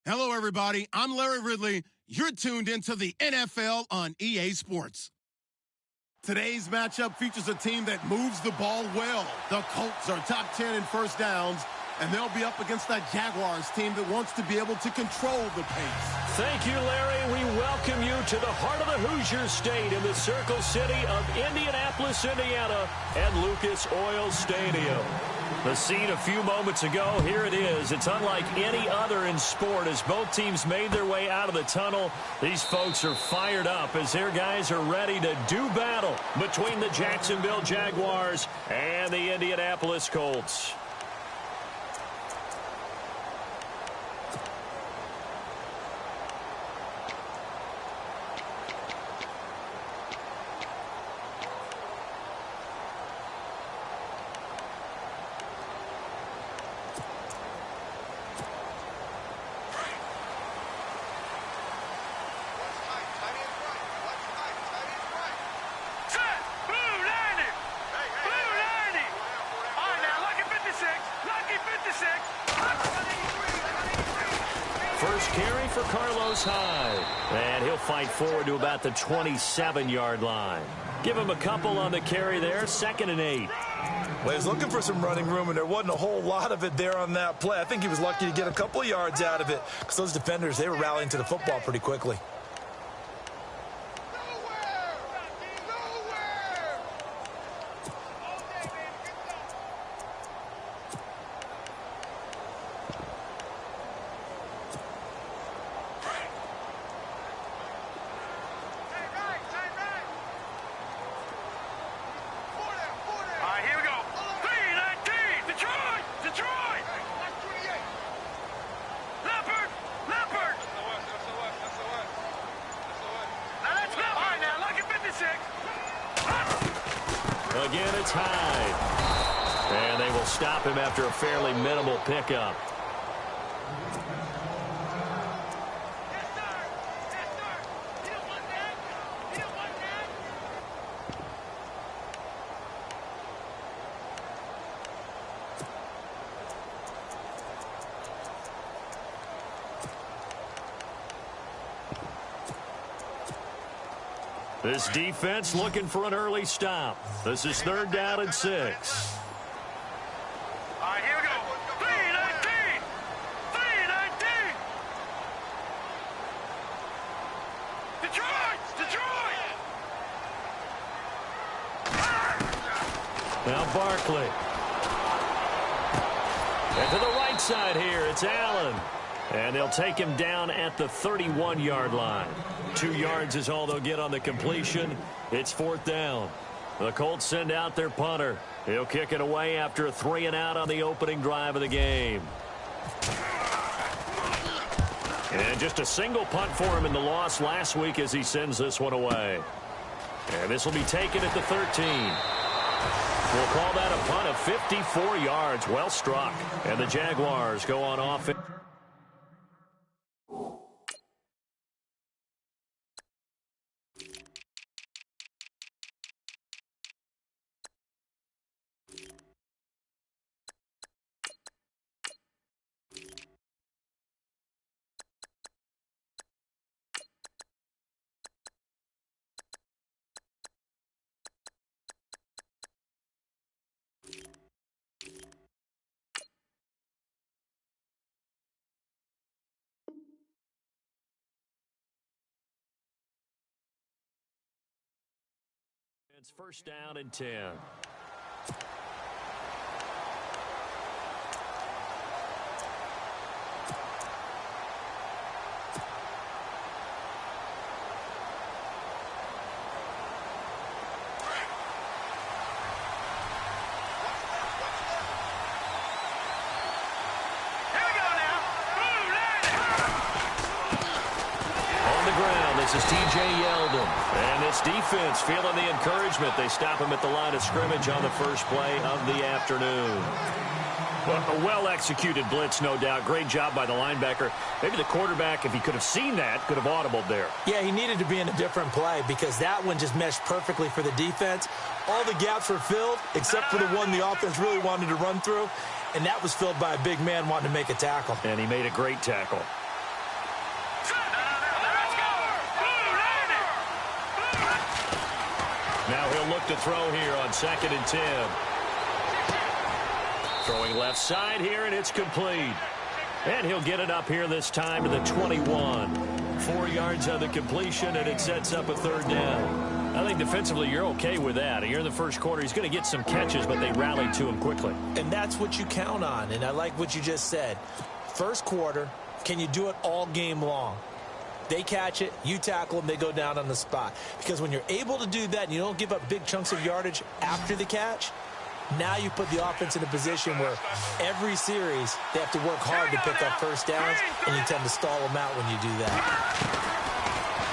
Hello, everybody. I'm Larry Ridley. You're tuned into the NFL on EA Sports. Today's matchup features a team that moves the ball well. The Colts are top 10 in first downs, and they'll be up against that Jaguars team that wants to be able to control the pace. Thank you, Larry. We welcome you to the heart of the Hoosier State in the Circle City of Indianapolis, Indiana, at Lucas Oil Stadium. The scene a few moments ago, here it is. It's unlike any other in sport as both teams made their way out of the tunnel. These folks are fired up as their guys are ready to do battle between the Jacksonville Jaguars and the Indianapolis Colts. First carry for Carlos Hyde. And he'll fight forward to about the 27-yard line. Give him a couple on the carry there. 2nd and 8. Well, he was looking for some running room, and there wasn't a whole lot of it there on that play. I think he was lucky to get a couple of yards out of it because those defenders, they were rallying to the football pretty quickly. Again, it's Hyde. And they will stop him after a fairly minimal pickup. This defense looking for an early stop. This is 3rd down and 6. All right, here we go. 3-19. 3-19. Detroit! Detroit! Now Barkley. And to the right side here, it's Allen. And they'll take him down at the 31-yard line. 2 yards is all they'll get on the completion. It's 4th down. The Colts send out their punter. He'll kick it away after a 3-and-out on the opening drive of the game. And just a single punt for him in the loss last week as he sends this one away. And this will be taken at the 13. We'll call that a punt of 54 yards. Well struck. And the Jaguars go on offense. It's 1st down and 10. This is T.J. Yeldon. And this defense feeling the encouragement. They stop him at the line of scrimmage on the first play of the afternoon. Well, a well-executed blitz, no doubt. Great job by the linebacker. Maybe the quarterback, if he could have seen that, could have audibled there. Yeah, he needed to be in a different play because that one just meshed perfectly for the defense. All the gaps were filled except for the one the offense really wanted to run through, and that was filled by a big man wanting to make a tackle. And he made a great tackle. Now he'll look to throw here on 2nd and 10. Throwing left side here, and it's complete. And he'll get it up here this time to the 21. 4 yards on the completion, and it sets up a 3rd down. I think defensively you're okay with that. Here in the first quarter, he's going to get some catches, but they rallied to him quickly. And that's what you count on, and I like what you just said. First quarter, can you do it all game long? They catch it, you tackle them, they go down on the spot. Because when you're able to do that and you don't give up big chunks of yardage after the catch, now you put the offense in a position where every series they have to work hard to pick up first downs, and you tend to stall them out when you do that.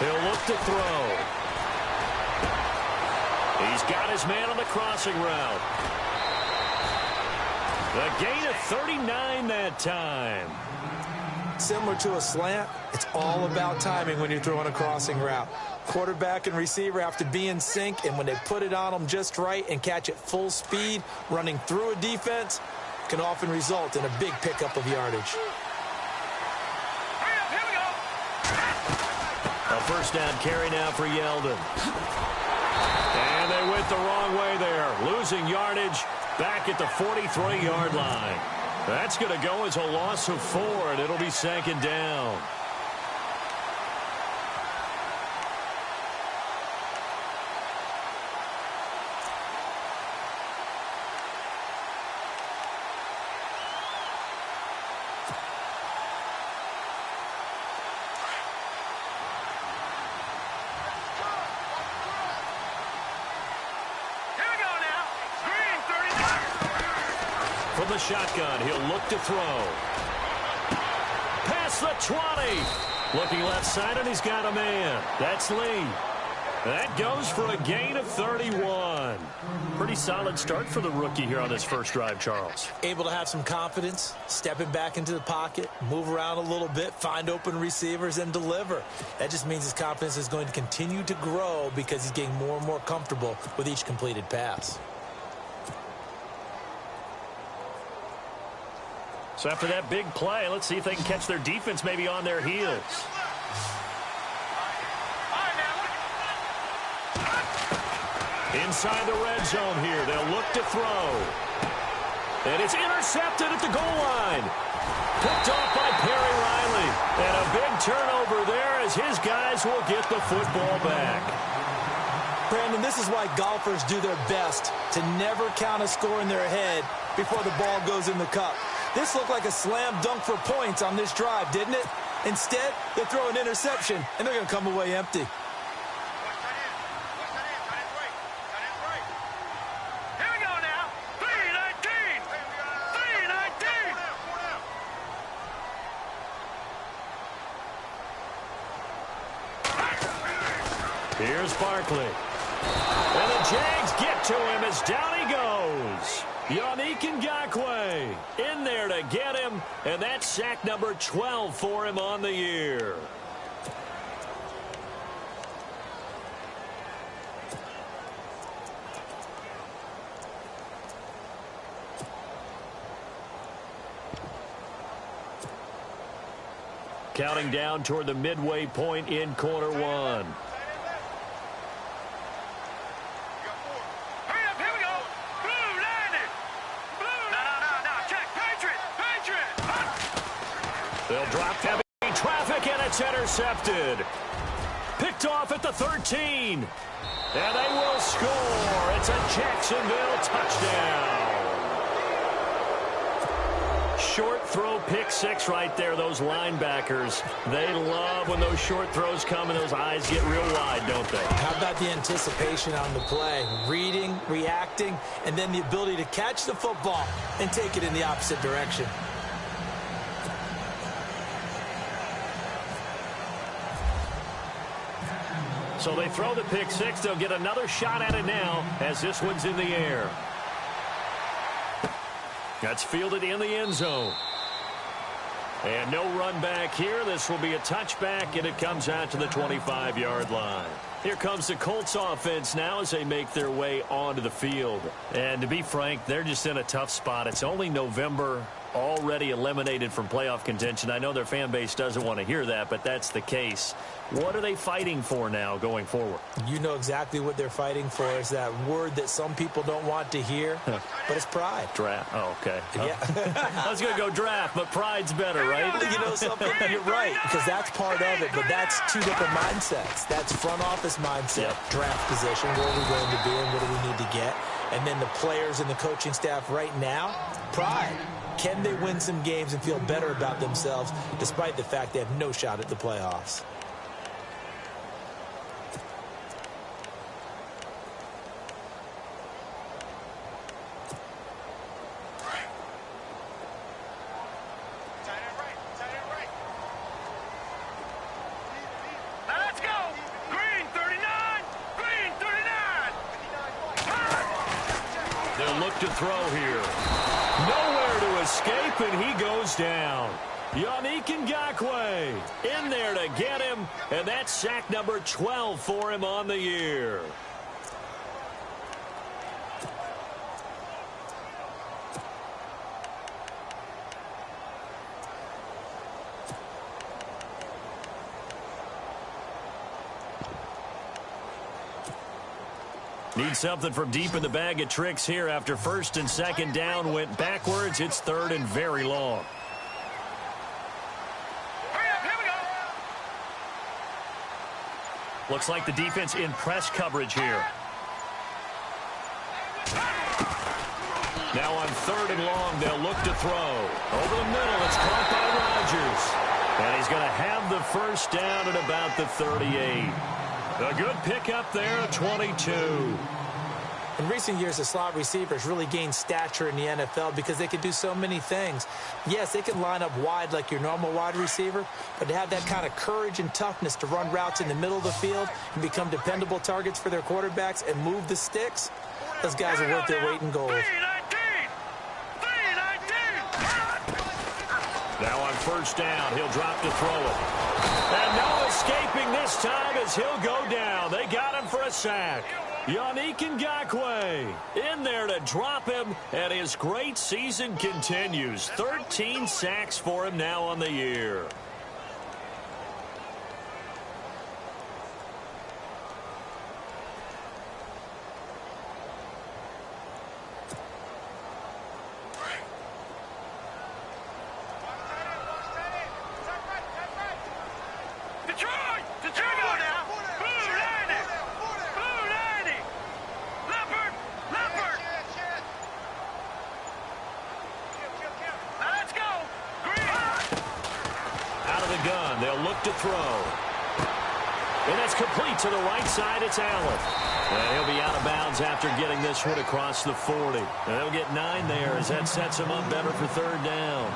He'll look to throw. He's got his man on the crossing route. The gain of 39 that time. Similar to a slant, it's all about timing when you're throwing a crossing route. Quarterback and receiver have to be in sync, and when they put it on them just right and catch it full speed, running through a defense can often result in a big pickup of yardage. A first down carry now for Yeldon. And they went the wrong way there, losing yardage back at the 43-yard line. That's going to go as a loss of 4, and it'll be 2nd down. From the shotgun, he'll look to throw. Past the 20. Looking left side, and he's got a man. That's Lee. That goes for a gain of 31. Pretty solid start for the rookie here on this first drive, Charles. Able to have some confidence, stepping back into the pocket, move around a little bit, find open receivers, and deliver. That just means his confidence is going to continue to grow because he's getting more and more comfortable with each completed pass. So after that big play, let's see if they can catch their defense maybe on their heels. Inside the red zone here, they'll look to throw. And it's intercepted at the goal line. Picked off by Perry Riley. And a big turnover there as his guys will get the football back. Brandon, this is why golfers do their best to never count a score in their head before the ball goes in the cup. This looked like a slam dunk for points on this drive, didn't it? Instead, they throw an interception, and they're going to come away empty. Here we go now. 3-19. 3-19. Here's Barkley. And the Jags get to him as down he goes. Yannick Ngakoue in there to get him, and that's sack number 12 for him on the year. Counting down toward the midway point in quarter one. They'll drop heavy traffic, and it's intercepted. Picked off at the 13. And they will score. It's a Jacksonville touchdown. Short throw pick six right there. Those linebackers, they love when those short throws come and those eyes get real wide, don't they? How about the anticipation on the play? Reading, reacting, and then the ability to catch the football and take it in the opposite direction. So they throw the pick six. They'll get another shot at it now as this one's in the air. That's fielded in the end zone. And no run back here. This will be a touchback, and it comes out to the 25-yard line. Here comes the Colts offense now as they make their way onto the field. And to be frank, they're just in a tough spot. It's only November, already eliminated from playoff contention. I know their fan base doesn't want to hear that, but that's the case. What are they fighting for now going forward? You know exactly what they're fighting for. Is that word that some people don't want to hear, but it's pride. Draft. Oh, okay. Yeah. I was going to go draft, but pride's better, right? You know something? You're right, because that's part of it, but that's two different mindsets. That's front office mindset, draft position, where are we going to be and what do we need to get? And then the players and the coaching staff right now, pride. Can they win some games and feel better about themselves despite the fact they have no shot at the playoffs? Let's go. Green 39. Green 39. They'll look to throw here. Nowhere to escape, and he goes down. Yannick Ngakoue in there to get him, and that's sack number 12 for him on the year. Need something from deep in the bag of tricks here after first and second down went backwards. It's third and very long. Hurry up, here we go. Looks like the defense in press coverage here. Now on third and long, they'll look to throw. Over the middle, it's caught by Rodgers. And he's going to have the first down at about the 38. A good pickup there at 22. In recent years, the slot receivers really gained stature in the NFL because they can do so many things. Yes, they can line up wide like your normal wide receiver, but to have that kind of courage and toughness to run routes in the middle of the field and become dependable targets for their quarterbacks and move the sticks, those guys are worth their weight in gold. 319. Now on first down, he'll drop to throw it. And no escaping this time as he'll go down. They got him for a sack. Yannick Ngakoue in there to drop him, and his great season continues. 13 sacks for him now on the year. To throw. And it's complete to the right side. It's Allen. And he'll be out of bounds after getting this one across the 40. And they'll get 9 there as that sets him up better for third down.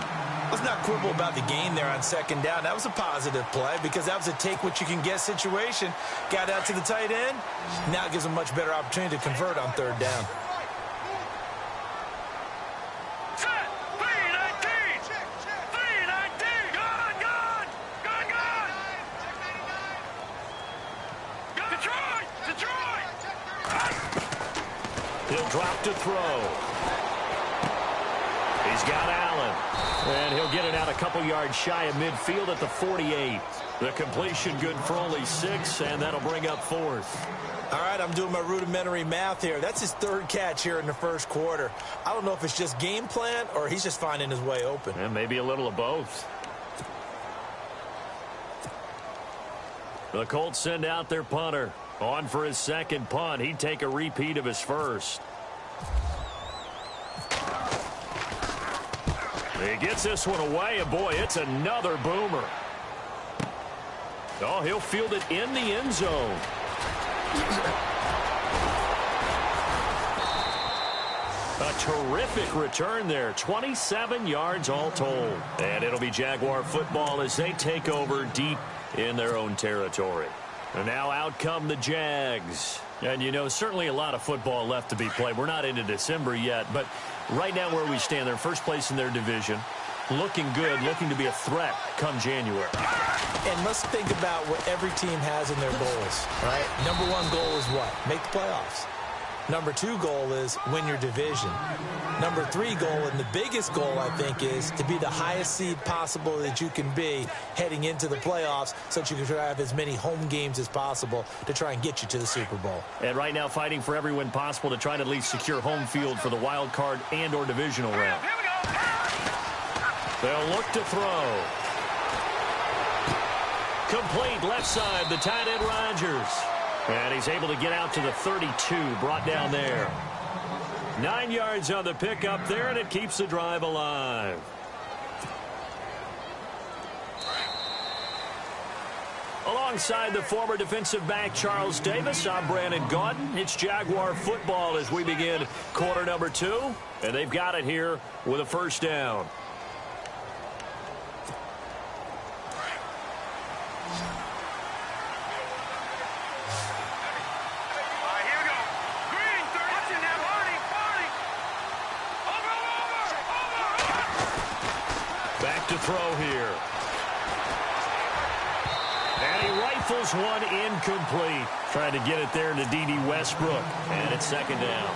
Let's not quibble about the gain there on second down. That was a positive play because that was a take-what-you-can-get situation. Got out to the tight end. Now it gives him a much better opportunity to convert on third down. He'll drop to throw. He's got Allen. And he'll get it out a couple yards shy of midfield at the 48. The completion good for only 6, and that'll bring up fourth. All right, I'm doing my rudimentary math here. That's his third catch here in the first quarter. I don't know if it's just game plan or he's just finding his way open. And maybe a little of both. The Colts send out their punter. On for his second punt. He'd take a repeat of his first. He gets this one away, and boy, it's another boomer. Oh, he'll field it in the end zone. A terrific return there. 27 yards all told. And it'll be Jaguar football as they take over deep in their own territory. And now out come the Jags. And, you know, certainly a lot of football left to be played. We're not into December yet, but right now where we stand, they're first place in their division. Looking good, looking to be a threat come January. And let's think about what every team has in their goals, right? Number one goal is what? Make the playoffs. Number 2 goal is win your division. Number 3 goal, and the biggest goal, I think, is to be the highest seed possible that you can be heading into the playoffs so that you can have as many home games as possible to try and get you to the Super Bowl. And right now fighting for every win possible to try to at least secure home field for the wild card and or divisional round. They'll look to throw. Complete left side, the tight end Rodgers. And he's able to get out to the 32, brought down there. 9 yards on the pickup there, and it keeps the drive alive. Alongside the former defensive back Charles Davis, I'm Brandon Gaudin. It's Jaguar football as we begin quarter number 2, and they've got it here with a first down. To throw here. And he rifles one incomplete. Trying to get it there to D.D. Westbrook. And it's second down.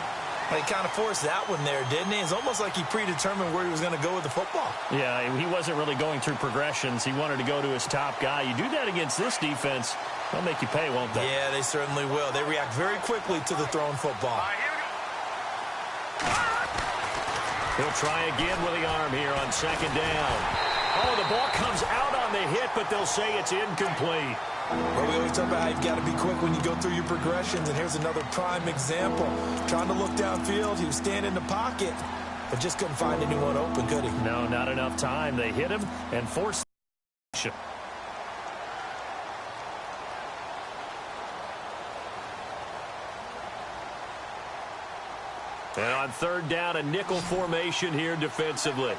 He kind of forced that one there, didn't he? It's almost like he predetermined where he was going to go with the football. Yeah, he wasn't really going through progressions. He wanted to go to his top guy. You do that against this defense, they'll make you pay, won't they? Yeah, they certainly will. They react very quickly to the thrown football. He'll try again with the arm here on second down. Oh, the ball comes out on the hit, but they'll say it's incomplete. Well, we always talk about how you've got to be quick when you go through your progressions, and here's another prime example. Trying to look downfield, he was standing in the pocket, but just couldn't find anyone open, could he? No, not enough time. They hit him and forced the And on third down, a nickel formation here defensively.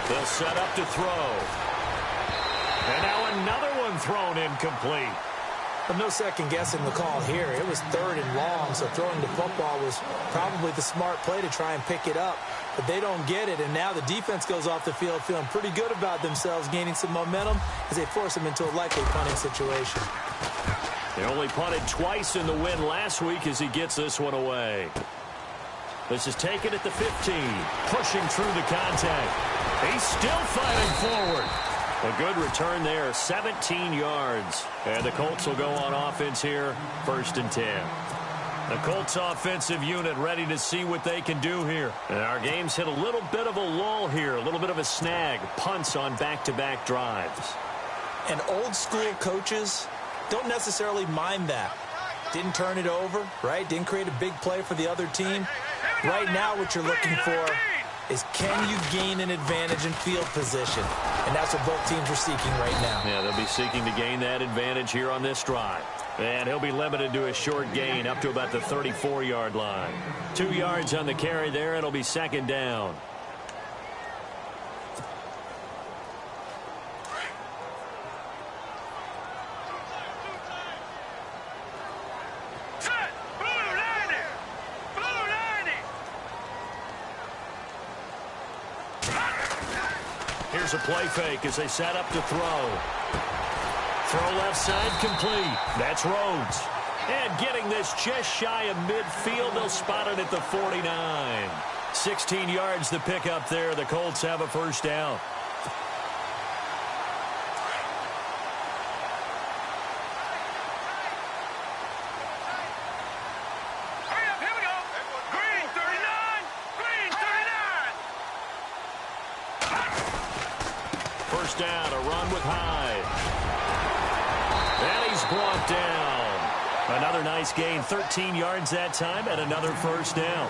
They'll set up to throw. And now another one thrown incomplete. But no second guessing the call here. It was third and long, so throwing the football was probably the smart play to try and pick it up. But they don't get it, and now the defense goes off the field feeling pretty good about themselves, gaining some momentum as they force them into a likely punting situation. They only punted twice in the win last week as he gets this one away. This is taken at the 15, pushing through the contact. He's still fighting forward. A good return there, 17 yards. And the Colts will go on offense here, 1st and 10. The Colts offensive unit ready to see what they can do here. And our game's hit a little bit of a lull here, a little bit of a snag. Punts on back-to-back drives. And old school coaches don't necessarily mind that. Didn't turn it over, right? Didn't create a big play for the other team. Right now what you're looking for is can you gain an advantage in field position? And that's what both teams are seeking right now. Yeah, they'll be seeking to gain that advantage here on this drive. And he'll be limited to a short gain up to about the 34-yard line. 2 yards on the carry there. It'll be second down. Here's a play fake as they set up to throw. Throw left side complete. That's Rhodes. And getting this just shy of midfield, they'll spot it at the 49. 16 yards to pick up there. The Colts have a first down. First down, a run with Hyde. And he's brought down. Another nice gain, 13 yards that time, and another first down.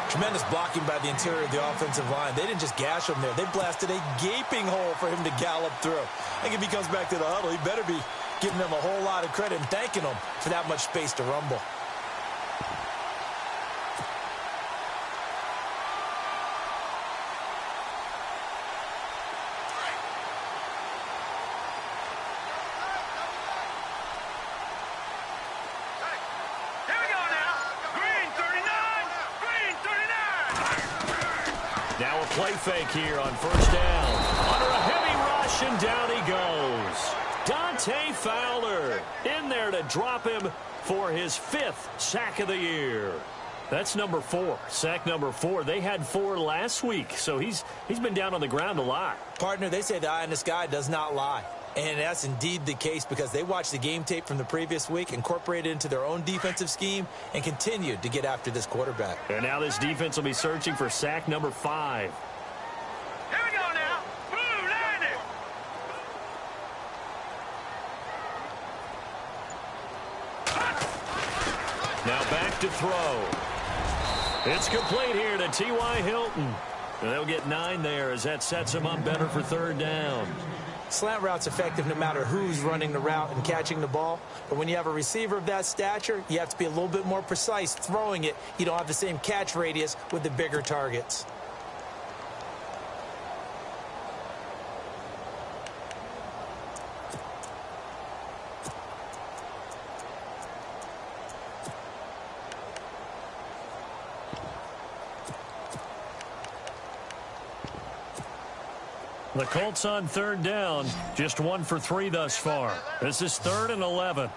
Tremendous blocking by the interior of the offensive line. They didn't just gash him there. They blasted a gaping hole for him to gallop through. I think if he comes back to the huddle, he better be giving them a whole lot of credit and thanking them for that much space to rumble. Now a play fake here on first down. Under a heavy rush, and down he goes. Dante Fowler in there to drop him for his 5th sack of the year. That's number 4, sack number 4. They had 4 last week, so he's been down on the ground a lot. Partner, they say the eye in the sky does not lie. And that's indeed the case because they watched the game tape from the previous week, incorporated it into their own defensive scheme, and continued to get after this quarterback. And now this defense will be searching for sack number 5. Here we go now. Blue, land it. Now back to throw. It's complete here to T.Y. Hilton. And they'll get 9 there as that sets them up better for 3rd down. Slant route's effective no matter who's running the route and catching the ball. But when you have a receiver of that stature, you have to be a little bit more precise throwing it. You don't have the same catch radius with the bigger targets. The Colts on 3rd down, just 1 for 3 thus far. This is 3rd and 11.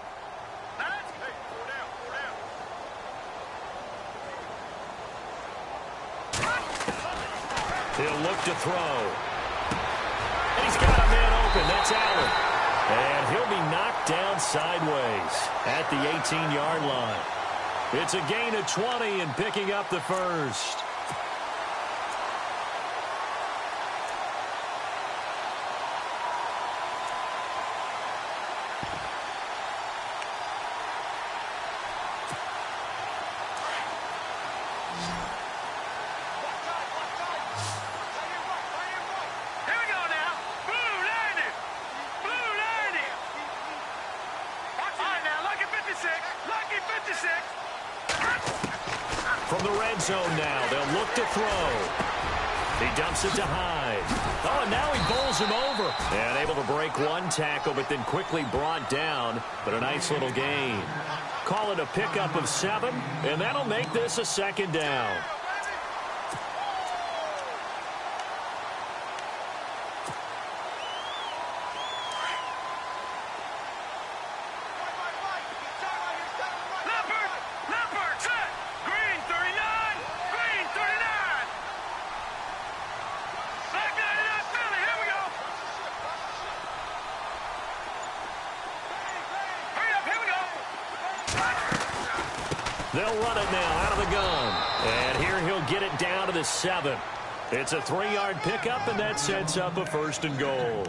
He'll look to throw. And he's got a man open. That's Allen. And he'll be knocked down sideways at the 18-yard line. It's a gain of 20 and picking up the first. From the red zone now, they'll look to throw. He dumps it to Hyde. Oh, and now he bowls him over. And able to break 1 tackle, but then quickly brought down. But a nice little gain. Call it a pickup of 7, and that'll make this a 2nd down. They'll run it now out of the gun. And here he'll get it down to the 7. It's a 3-yard pickup, and that sets up a 1st and goal.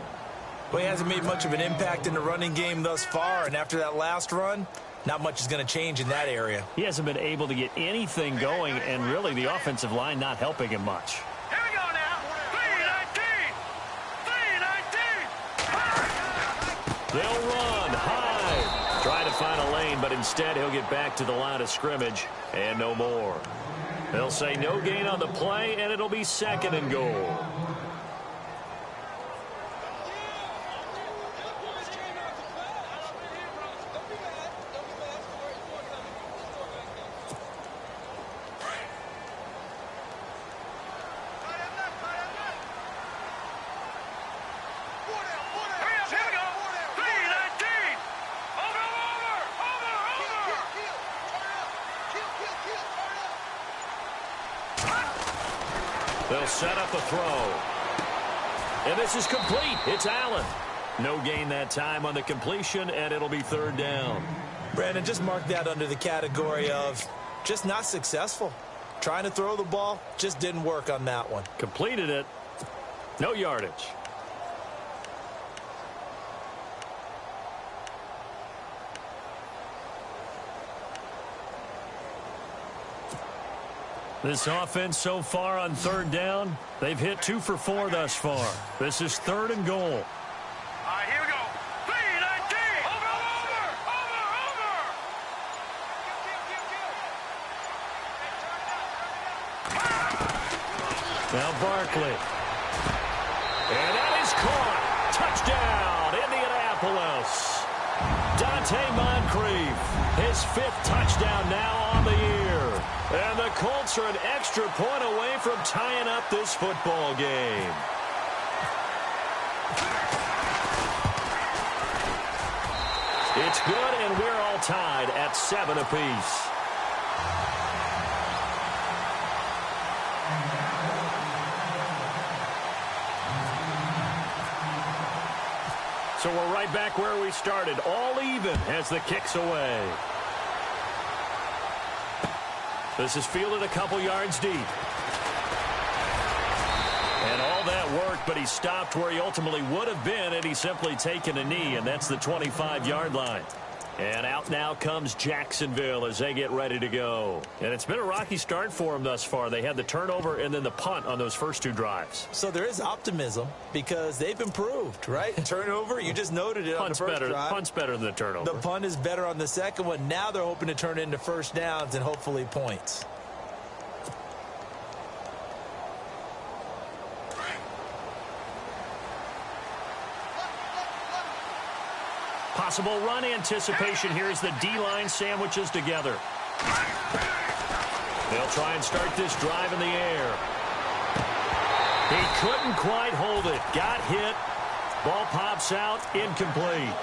Well, he hasn't made much of an impact in the running game thus far, and after that last run, not much is going to change in that area. He hasn't been able to get anything going, and really the offensive line not helping him much. Here we go now. 3-19. They'll run. Hyde. Try to find a lane, but instead he'll get back to the line of scrimmage and no more. They'll say no gain on the play, and it'll be 2nd and goal. They'll set up a throw. And this is complete. It's Allen. No gain that time on the completion, and it'll be 3rd down. Brandon, just mark that under the category of just not successful. Trying to throw the ball, just didn't work on that one. Completed it. No yardage. This offense so far on 3rd down, they've hit 2 for 4 thus far. This is 3rd and goal. All right, here we go. 3-19. Over. Now Barkley. And that is caught. Touchdown, Indianapolis. Dante Moncrief, his 5th touchdown now on the year. And the Colts are an extra point away from tying up this football game. That's good, and we're all tied at 7 apiece. So we're right back where we started, all even as the kick's away. This is fielded a couple yards deep. And all that worked, but he stopped where he ultimately would have been had he simply taken a knee, and that's the 25-yard line. And out now comes Jacksonville as they get ready to go. And it's been a rocky start for them thus far. They had the turnover and then the punt on those first 2 drives. So there is optimism because they've improved, right? Turnover, you just noted it on the first drive. Punt's better than the turnover. The punt is better on the second one. Now they're hoping to turn it into first downs and hopefully points. Possible run anticipation here as the D-line sandwiches together. They'll try and start this drive in the air. He couldn't quite hold it. Got hit. Ball pops out. Incomplete.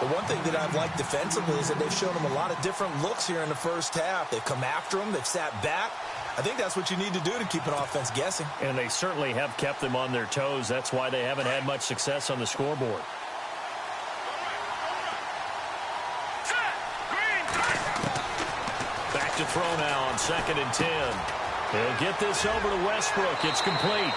The one thing that I've liked defensively is that they've shown him a lot of different looks here in the first half. They've come after him. They've sat back. I think that's what you need to do to keep an offense guessing. And they certainly have kept them on their toes. That's why they haven't had much success on the scoreboard. Back to throw now on 2nd and 10. He'll get this over to Westbrook. It's complete.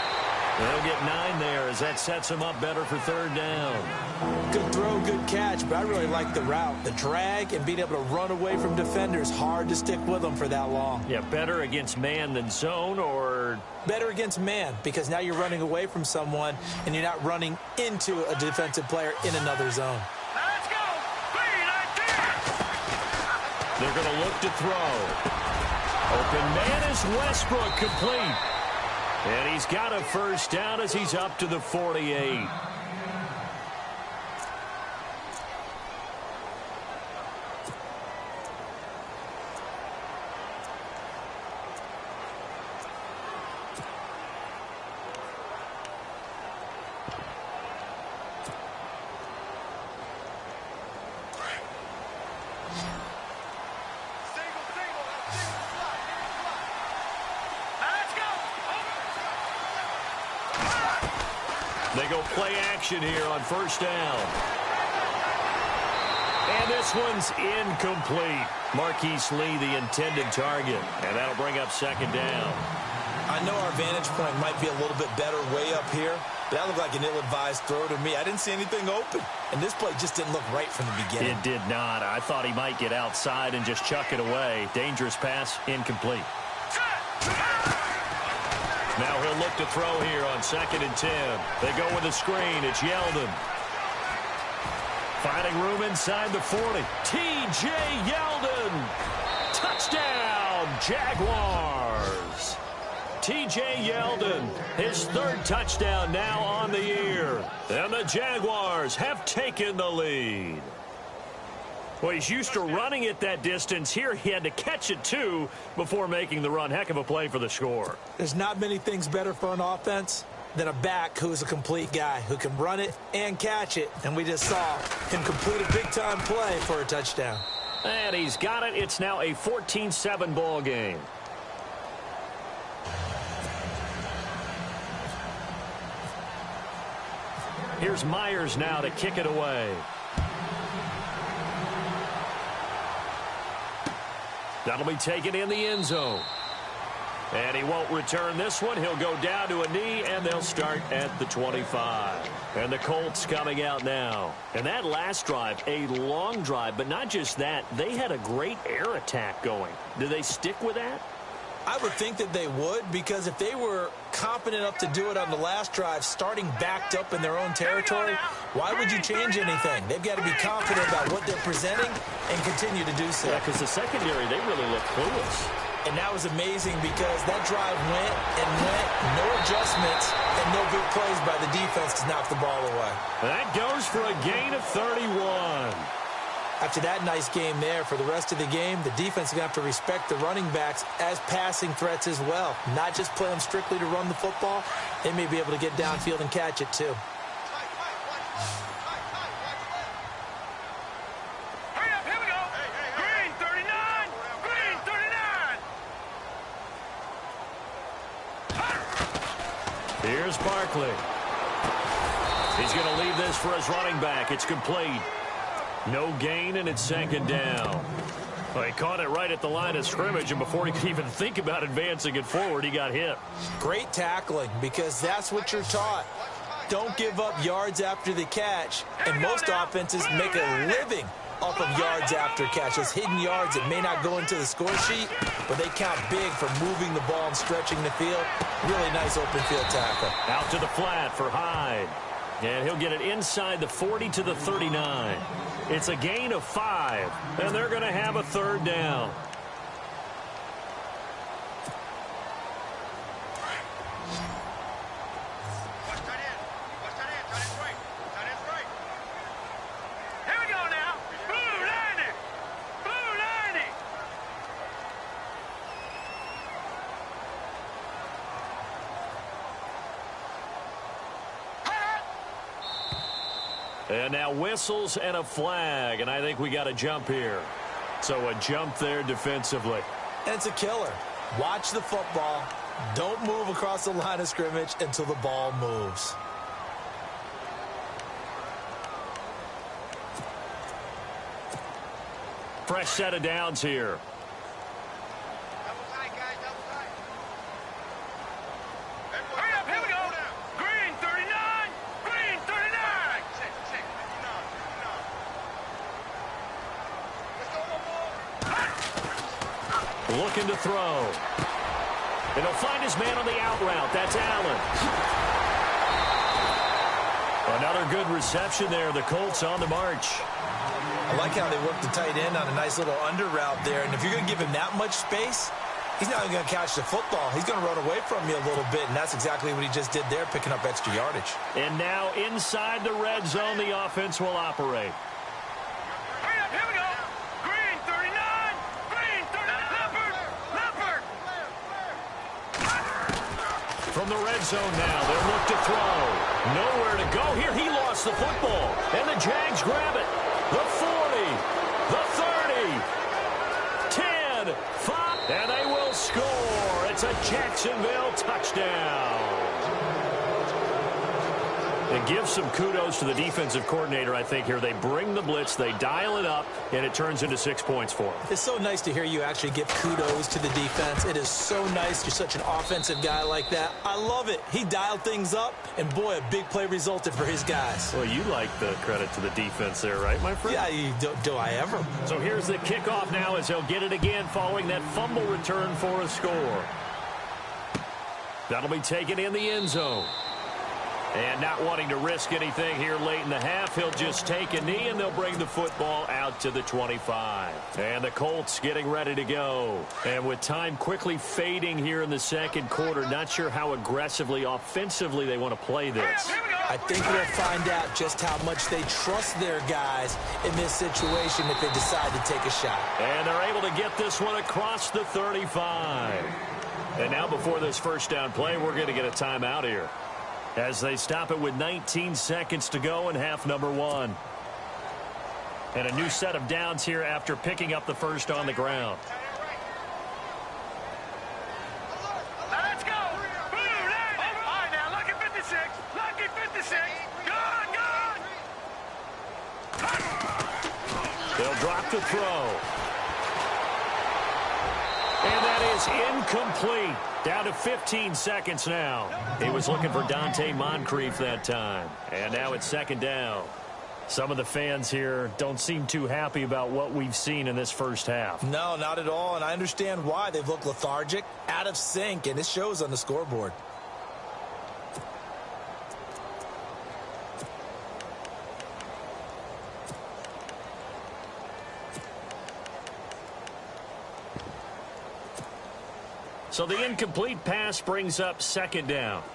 They'll get 9 there as that sets him up better for 3rd down. Good throw, good catch, but I really like the route. The drag and being able to run away from defenders, hard to stick with them for that long. Yeah, better against man than zone, or? Better against man, because now you're running away from someone and you're not running into a defensive player in another zone. Let's go. They're going to look to throw. Open man is Westbrook, complete. And he's got a first down as he's up to the 48. They go play action here on first down. And this one's incomplete. Marquise Lee, the intended target. And that'll bring up 2nd down. I know our vantage point might be a little bit better way up here, but that looked like an ill-advised throw to me. I didn't see anything open. And this play just didn't look right from the beginning. It did not. I thought he might get outside and just chuck it away. Dangerous pass, incomplete. Now he'll look to throw here on 2nd and 10. They go with a screen. It's Yeldon. Finding room inside the 40. T.J. Yeldon. Touchdown, Jaguars. T.J. Yeldon, his 3rd touchdown now on the year. And the Jaguars have taken the lead. Well, he's used to running it that distance. Here he had to catch it, too, before making the run. Heck of a play for the score. There's not many things better for an offense than a back who's a complete guy, who can run it and catch it. And we just saw him complete a big-time play for a touchdown. And he's got it. It's now a 14-7 ball game. Here's Myers now to kick it away. That'll be taken in the end zone. And he won't return this one. He'll go down to a knee, and they'll start at the 25. And the Colts coming out now. And that last drive, a long drive, but not just that. They had a great air attack going. Do they stick with that? I would think that they would, because if they were confident enough to do it on the last drive, starting backed up in their own territory, why would you change anything? They've got to be confident about what they're presenting and continue to do so. Yeah, because the secondary, they really look clueless. And that was amazing because that drive went and went, no adjustments, and no big plays by the defense to knock the ball away. That goes for a gain of 31. After that nice game there, for the rest of the game, the defense is going to have to respect the running backs as passing threats as well. Not just play them strictly to run the football. They may be able to get downfield and catch it too. Here's Barkley. He's going to leave this for his running back. It's complete. No gain, and it's second down. Well, he caught it right at the line of scrimmage, and before he could even think about advancing it forward, he got hit. Great tackling, because that's what you're taught. Don't give up yards after the catch, and most offenses make a living off of yards after catches, hidden yards that may not go into the score sheet, but they count big for moving the ball and stretching the field. Really nice open field tackle. Out to the flat for Hyde. And he'll get it inside the 40 to the 39. It's a gain of 5, and they're going to have a third down. Here we go now. Blue 90. Blue 90. And now whistles and a flag, and I think we got a jump here. So a jump there defensively. And it's a killer. Watch the football. Don't move across the line of scrimmage until the ball moves. Fresh set of downs here. Hurry up, here we go. Green 39. Green 39. Looking to throw. And he'll find his man on the out route. That's Allen. Another good reception there. The Colts on the march. I like how they work the tight end on a nice little under route there. And if you're going to give him that much space, he's not even going to catch the football. He's going to run away from you a little bit, and that's exactly what he just did there, picking up extra yardage. And now inside the red zone, the offense will operate. Hurry up, here we go. Green 39. Green 39. Leopard. From the red zone now, they'll look to throw. Nowhere to go here. He lost the football, and the Jags grab it. The 40, the 30, 10, 5, and they will score. It's a Jacksonville touchdown. And give some kudos to the defensive coordinator, I think, here. They bring the blitz, they dial it up, and it turns into 6 points for them. It's so nice to hear you actually give kudos to the defense. It is so nice. You're such an offensive guy like that. I love it. He dialed things up, and boy, a big play resulted for his guys. Well, you like the credit to the defense there, right, my friend? Yeah, do I ever? So here's the kickoff now as he'll get it again following that fumble return for a score. That'll be taken in the end zone. And not wanting to risk anything here late in the half, he'll just take a knee, and they'll bring the football out to the 25. And the Colts getting ready to go. And with time quickly fading here in the second quarter, not sure how aggressively, offensively they want to play this. I think we'll find out just how much they trust their guys in this situation if they decide to take a shot. And they're able to get this one across the 35. And now before this first down play, we're going to get a timeout here, as they stop it with 19 seconds to go in half number 1. And a new set of downs here after picking up the first on the ground. Let's go. Blue 90. All right, now, lucky 56. Lucky 56. Good. They'll drop the throw. And that is incomplete. Down to 15 seconds now. He was looking for Dante Moncrief that time. And now it's second down. Some of the fans here don't seem too happy about what we've seen in this first half. No, not at all, and I understand why. They've looked lethargic, out of sync, and it shows on the scoreboard. So the incomplete pass brings up second down. All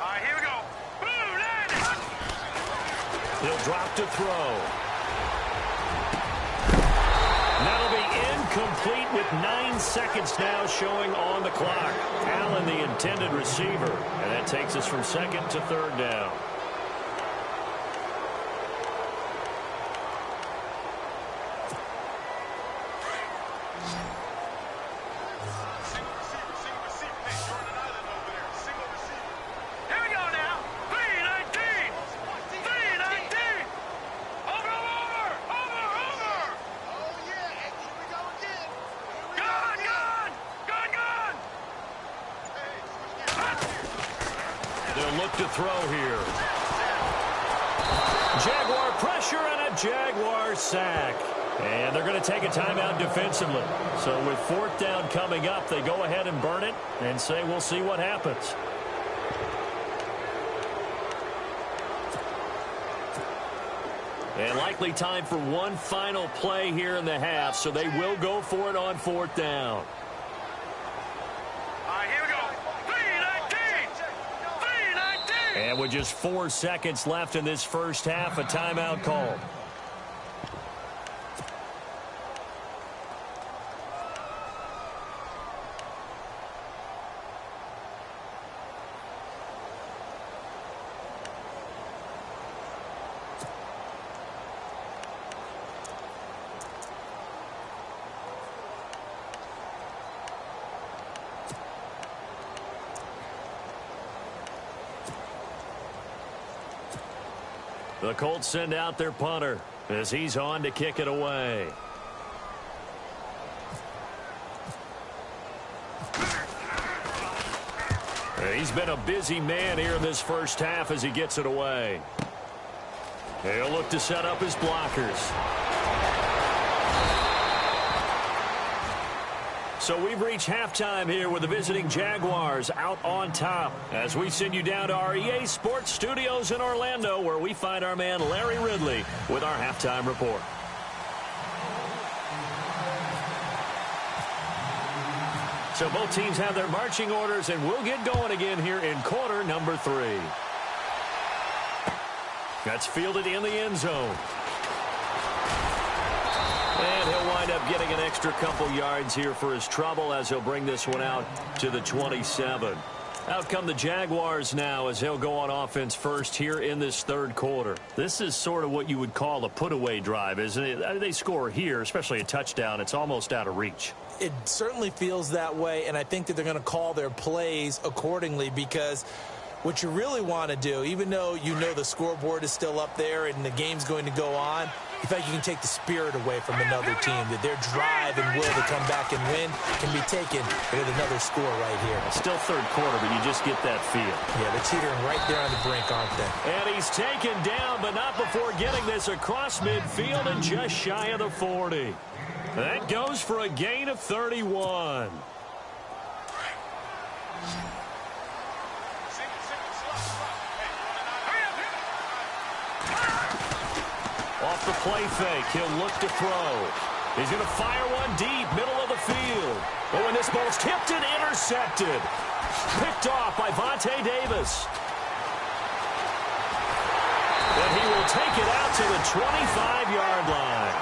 right, here we go. Blue 90. He'll drop to throw. That'll be incomplete with 9 seconds now showing on the clock. Allen, the intended receiver. And that takes us from second to third down. they'll look to throw here. Jaguar pressure and a Jaguar sack. And they're going to take a timeout defensively. So with 4th down coming up, they go ahead and burn it and say we'll see what happens. And likely time for one final play here in the half, so they will go for it on 4th down. All right, here we go. 3:19. And with just 4 seconds left in this first half, a timeout called. The Colts send out their punter as he's on to kick it away. He's been a busy man here in this first half as he gets it away. He'll look to set up his blockers. So we've reached halftime here with the visiting Jaguars out on top as we send you down to our EA Sports Studios in Orlando, where we find our man Larry Ridley with our halftime report. So both teams have their marching orders, and we'll get going again here in quarter number 3. That's fielded in the end zone. And he'll wind up getting an extra couple yards here for his trouble as he'll bring this one out to the 27. Out come the Jaguars now as they'll go on offense first here in this third quarter. This is sort of what you would call a put-away drive, isn't it? They score here, especially a touchdown. It's almost out of reach. It certainly feels that way, and I think that they're going to call their plays accordingly, because what you really want to do, even though you know the scoreboard is still up there and the game's going to go on, in fact, you can take the spirit away from another team, that their drive and will to come back and win can be taken with another score right here. Still third quarter, but you just get that feel. Yeah, they're teetering right there on the brink, aren't they? And he's taken down, but not before getting this across midfield and just shy of the 40. That goes for a gain of 31. Off the play fake, he'll look to throw. He's going to fire one deep, middle of the field. Oh, and this ball's tipped and intercepted. Picked off by Vontae Davis. And he will take it out to the 25-yard line.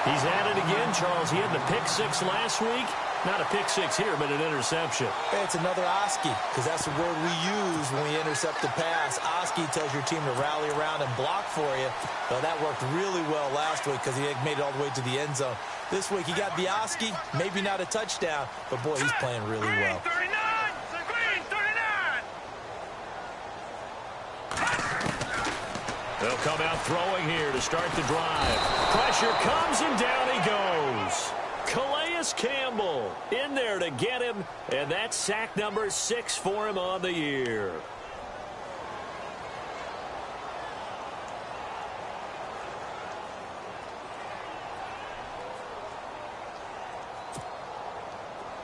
He's at it again, Charles. He had the pick 6 last week. Not a pick 6 here, but an interception. It's another Oski, because that's the word we use when we intercept the pass. Oski tells your team to rally around and block for you. Well, that worked really well last week because he made it all the way to the end zone. This week he got the Oski, maybe not a touchdown, but boy, he's playing really well. Green 39. They'll come out throwing here to start the drive. Pressure comes and down he goes. Calais Campbell in there to get him, and that's sack number 6 for him on the year.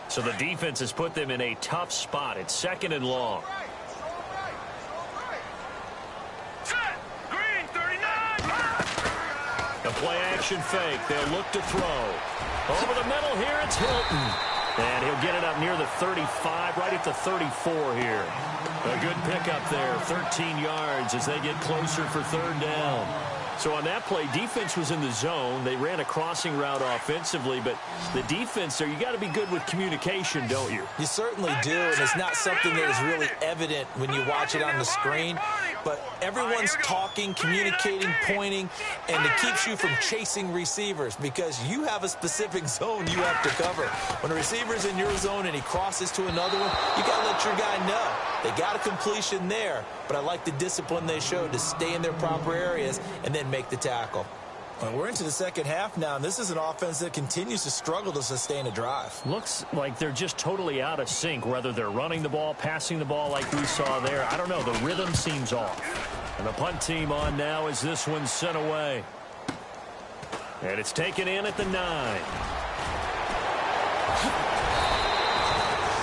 So the defense has put them in a tough spot. It's 2nd and long. Green 39. A play action fake. They'll look to throw. Over the middle here, it's Hilton. And he'll get it up near the 35, right at the 34 here. A good pickup there, 13 yards as they get closer for 3rd down. So on that play, defense was in the zone. They ran a crossing route offensively, but the defense there, you got to be good with communication, don't you? You certainly do, and it's not something that is really evident when you watch it on the screen. But everyone's talking, communicating, pointing, and it keeps you from chasing receivers because you have a specific zone you have to cover. When a receiver's in your zone and he crosses to another one, you got to let your guy know. They got a completion there, but I like the discipline they showed to stay in their proper areas and then make the tackle. Well, we're into the second half now, and this is an offense that continues to struggle to sustain a drive. Looks like they're just totally out of sync, whether they're running the ball, passing the ball like we saw there. I don't know. The rhythm seems off. And the punt team on now as this one's sent away. And it's taken in at the 9.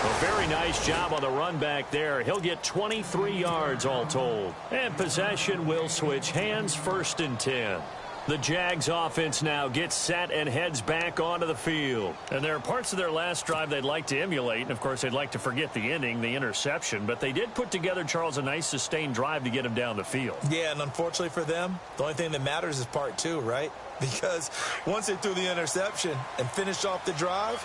A very nice job on the run back there. He'll get 23 yards all told. And possession will switch hands, 1st and 10. The Jags offense now gets set and heads back onto the field. And there are parts of their last drive they'd like to emulate. And, of course, they'd like to forget the ending, the interception. But they did put together, Charles, a nice sustained drive to get him down the field. Yeah, and unfortunately for them, the only thing that matters is part 2, right? Because once they threw the interception and finished off the drive,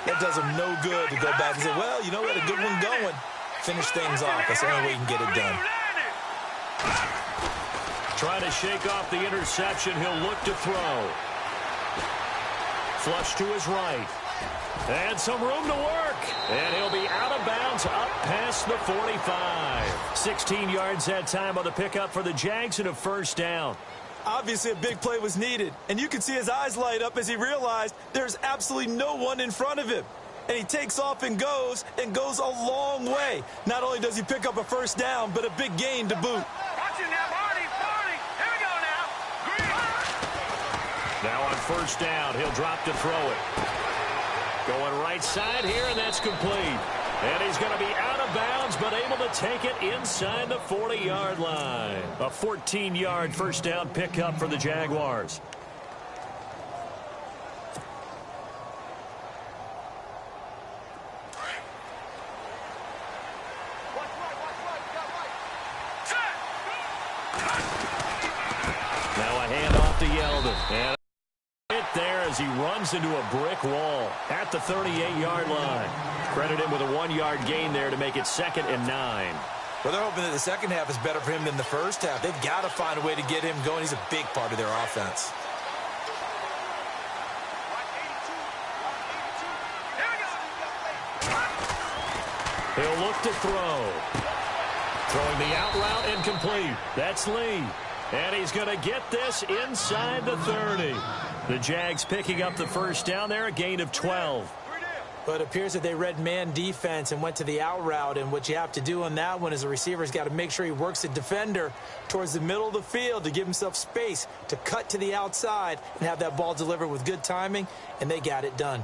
that does them no good to go back and say, well, you know, we had a good one going. Finish things off. That's the only way you can get it done. Trying to shake off the interception. He'll look to throw. Flush to his right. And some room to work. And he'll be out of bounds up past the 45. 16 yards that time on the pickup for the Jags and a 1st down. Obviously, a big play was needed. And you can see his eyes light up as he realized there's absolutely no one in front of him. And he takes off and goes a long way. Not only does he pick up a 1st down, but a big gain to boot. Now on 1st down, he'll drop to throw it. Going right side here, and that's complete. And he's going to be out of bounds, but able to take it inside the 40-yard line. A 14-yard 1st down pickup for the Jaguars. Now a handoff to Yeldon. And there as he runs into a brick wall at the 38-yard line. Credit him with a 1-yard gain there to make it 2nd and 9. Well, they're hoping that the second half is better for him than the first half. They've got to find a way to get him going. He's a big part of their offense. He'll look to throw. Throwing the out route incomplete. That's Lee. And he's going to get this inside the 30. The Jags picking up the 1st down there, a gain of 12. But it appears that they read man defense and went to the out route. And what you have to do on that one is the receiver's got to make sure he works the defender towards the middle of the field to give himself space to cut to the outside and have that ball delivered with good timing, and they got it done.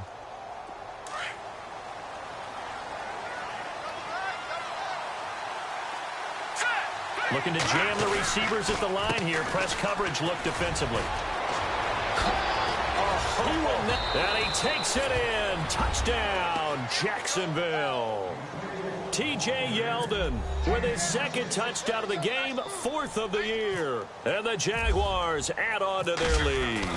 Looking to jam the receivers at the line here. Press coverage look defensively. And he takes it in. Touchdown, Jacksonville. T.J. Yeldon with his 2nd touchdown of the game, 4th of the year. And the Jaguars add on to their lead.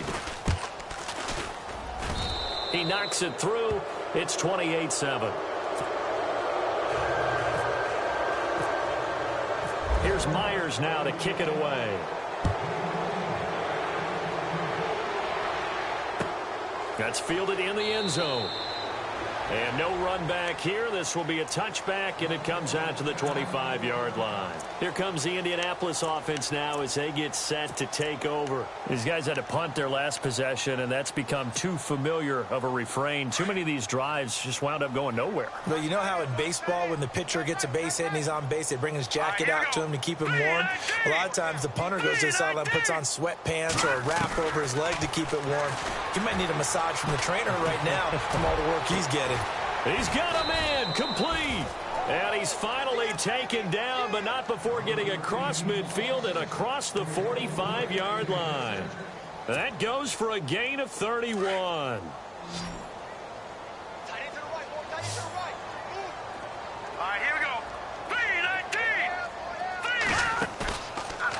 He knocks it through. It's 28-7. Here's Myers now to kick it away. That's fielded in the end zone. And no run back here. This will be a touchback, and it comes out to the 25-yard line. Here comes the Indianapolis offense now as they get set to take over. These guys had to punt their last possession, and that's become too familiar of a refrain. Too many of these drives just wound up going nowhere. Well, you know how in baseball when the pitcher gets a base hit and he's on base, they bring his jacket out to him to keep him warm? A lot of times the punter goes to the sideline, puts on sweatpants or a wrap over his leg to keep it warm. He might need a massage from the trainer right now from all the work he's getting. He's got a man complete. And he's finally taken down, but not before getting across midfield and across the 45-yard line. That goes for a gain of 31. All right, here we go.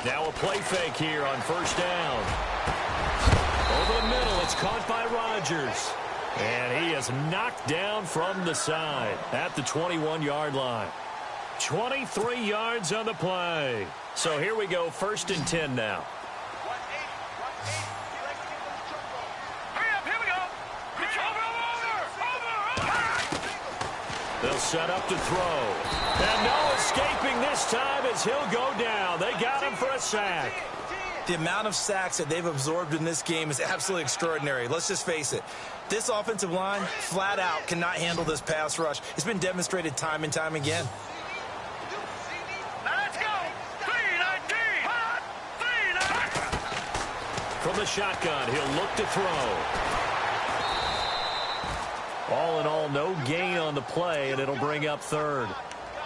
3-19. Now a play fake here on 1st down. Over the middle, it's caught by Rodgers. And he is knocked down from the side at the 21-yard line. 23 yards on the play. So here we go, 1st and 10 now. Hurry up, here we go. Over. They'll set up to throw. And no escaping this time as he'll go down. They got him for a sack. The amount of sacks that they've absorbed in this game is absolutely extraordinary. Let's just face it. This offensive line, flat out, cannot handle this pass rush. It's been demonstrated time and time again. Let's go. 319. From the shotgun, he'll look to throw. All in all, no gain on the play, and it'll bring up third.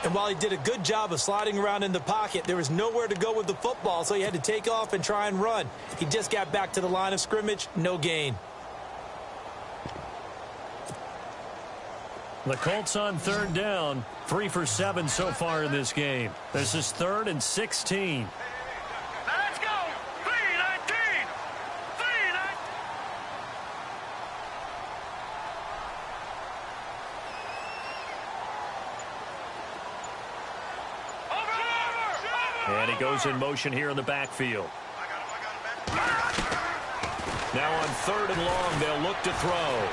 And while he did a good job of sliding around in the pocket, there was nowhere to go with the football, so he had to take off and try and run. He just got back to the line of scrimmage, no gain. The Colts on third down, 3 for 7 so far in this game. This is 3rd and 16. Let's go. 319. 319. And he goes in motion here in the backfield. Now on 3rd and long, they'll look to throw.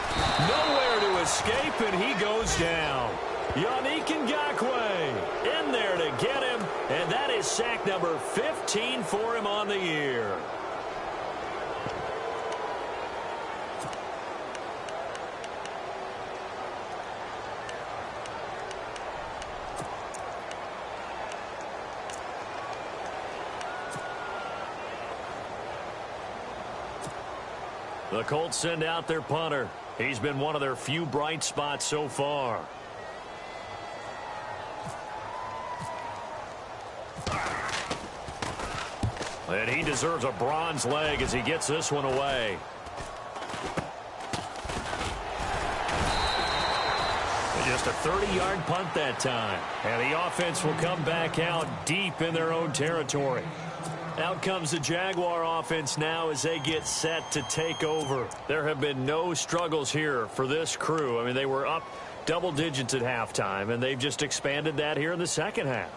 Nowhere to escape, and he goes down. Yannick Ngakoue in there to get him, and that is sack number 15 for him on the year. The Colts send out their punter. He's been one of their few bright spots so far. And he deserves a bronze leg as he gets this one away. And just a 30-yard punt that time. And the offense will come back out deep in their own territory. Out comes the Jaguar offense now as they get set to take over. There have been no struggles here for this crew. I mean, they were up double digits at halftime, and they've just expanded that here in the second half.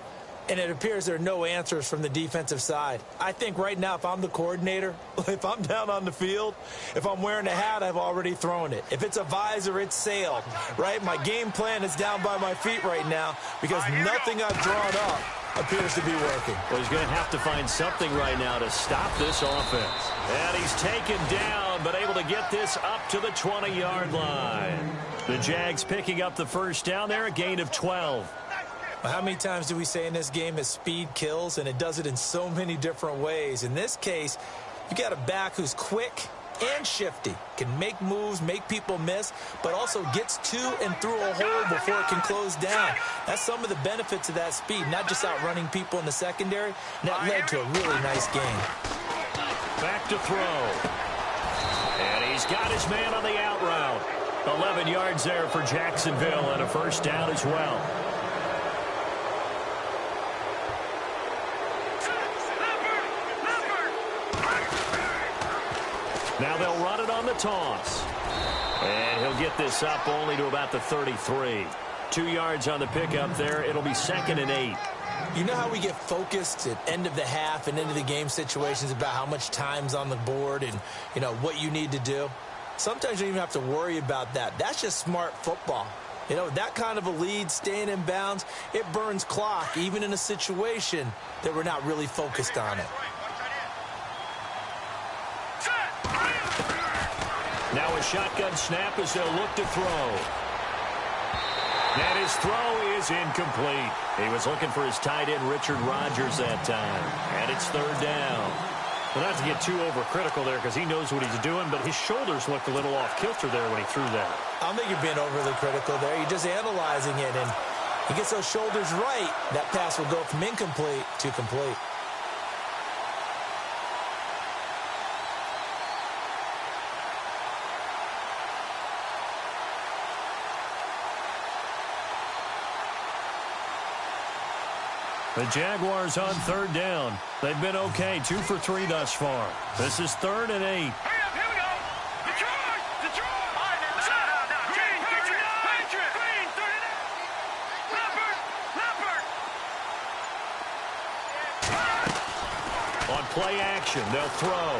And it appears there are no answers from the defensive side. I think right now, if I'm the coordinator, if I'm down on the field, if I'm wearing a hat, I've already thrown it. If it's a visor, it's sailed, right? My game plan is down by my feet right now because nothing I've drawn up appears to be working. Well, he's going to have to find something right now to stop this offense. And he's taken down, but able to get this up to the 20-yard line. The Jags picking up the first down there, a gain of 12. How many times do we say in this game that speed kills, and it does it in so many different ways? In this case, you got a back who's quick and shifty, can make moves, make people miss, but also gets to and through a hole before it can close down. That's some of the benefits of that speed, not just outrunning people in the secondary. And that led to a really nice game. Back to throw. And he's got his man on the out route. 11 yards there for Jacksonville and a first down as well. Now they'll run it on the toss. And he'll get this up only to about the 33. 2 yards on the pickup there. It'll be 2nd and 8. You know how we get focused at end of the half and into the game situations about how much time's on the board and, you know, what you need to do? Sometimes you don't even have to worry about that. That's just smart football. You know, that kind of a lead, staying in bounds, it burns clock, even in a situation that we're not really focused on it. Now a shotgun snap as they'll look to throw. And his throw is incomplete. He was looking for his tight end, Richard Rodgers, that time. And it's 3rd down. Well, not to get too overcritical there because he knows what he's doing, but his shoulders looked a little off kilter there when he threw that. I don't think you're being overly critical there. You're just analyzing it, and he gets those shoulders right. That pass will go from incomplete to complete. The Jaguars on 3rd down. They've been okay, 2 for 3 thus far. This is 3rd and 8. Here we go. Detroit! Detroit! Green 39! Green 39! Leopard! On play action, they'll throw.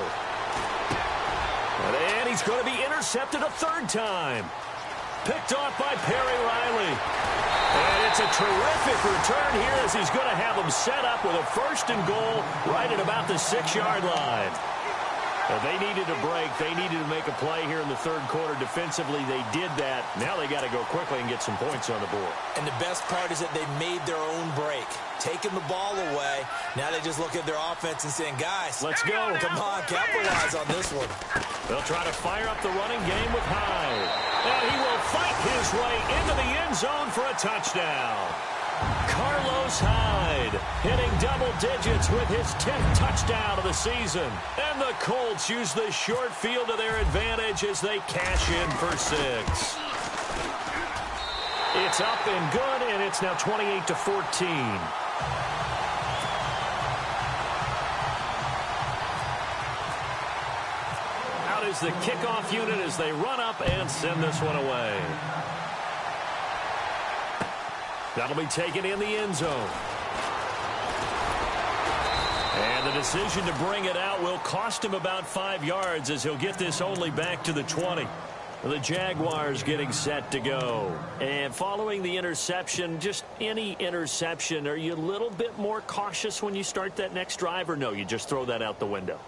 And he's going to be intercepted a 3rd time. Picked off by Perry Riley. And it's a terrific return here as he's going to have them set up with a 1st and goal right at about the 6-yard line. Well, they needed a break. They needed to make a play here in the 3rd quarter. Defensively, they did that. Now they got to go quickly and get some points on the board. And the best part is that they made their own break. Taking the ball away. Now they just look at their offense and saying, guys, let's go. Come on, capitalize on this one. They'll try to fire up the running game with Hyde. And he will fight his way into the end zone for a touchdown. Carlos Hyde hitting double digits with his 10th touchdown of the season. And the Colts use the short field to their advantage as they cash in for 6. It's up and good, and it's now 28-14. Out is the kickoff unit as they run up and send this one away. That'll be taken in the end zone. And the decision to bring it out will cost him about 5 yards as he'll get this only back to the 20. The Jaguars getting set to go. And following the interception, just any interception, are you a little bit more cautious when you start that next drive, or no, you just throw that out the window?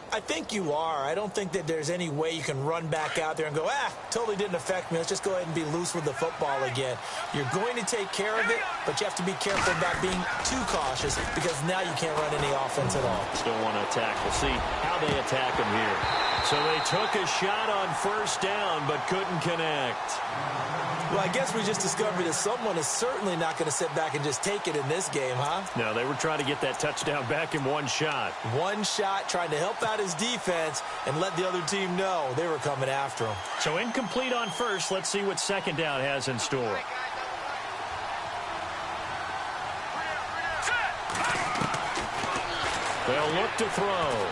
I think you are. I don't think that there's any way you can run back out there and go, totally didn't affect me. Let's just go ahead and be loose with the football again. You're going to take care of it, but you have to be careful about being too cautious because now you can't run any offense at all. Still want to attack. We'll see how they attack him here. So they took a shot on 1st down, but couldn't connect. Well, I guess we just discovered that someone is certainly not going to sit back and just take it in this game, huh? No, they were trying to get that touchdown back in one shot. One shot, trying to help out his defense and let the other team know they were coming after him. So incomplete on 1st. Let's see what 2nd down has in store. They'll look to throw.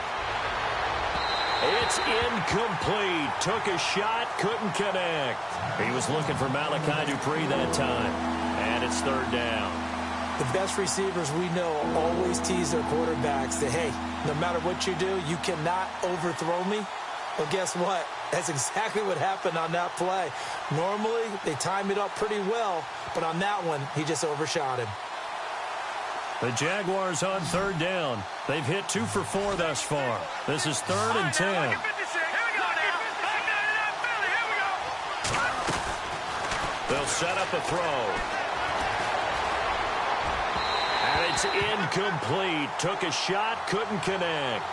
It's incomplete. Took a shot, couldn't connect. He was looking for Malachi Dupree that time. And it's 3rd down. The best receivers we know always tease their quarterbacks that, hey, no matter what you do, you cannot overthrow me. Well, guess what? That's exactly what happened on that play. Normally, they time it up pretty well, but on that one, he just overshot him. The Jaguars on 3rd down. They've hit 2 for 4 thus far. This is 3rd and 10. They'll set up a throw. And it's incomplete. Took a shot, couldn't connect.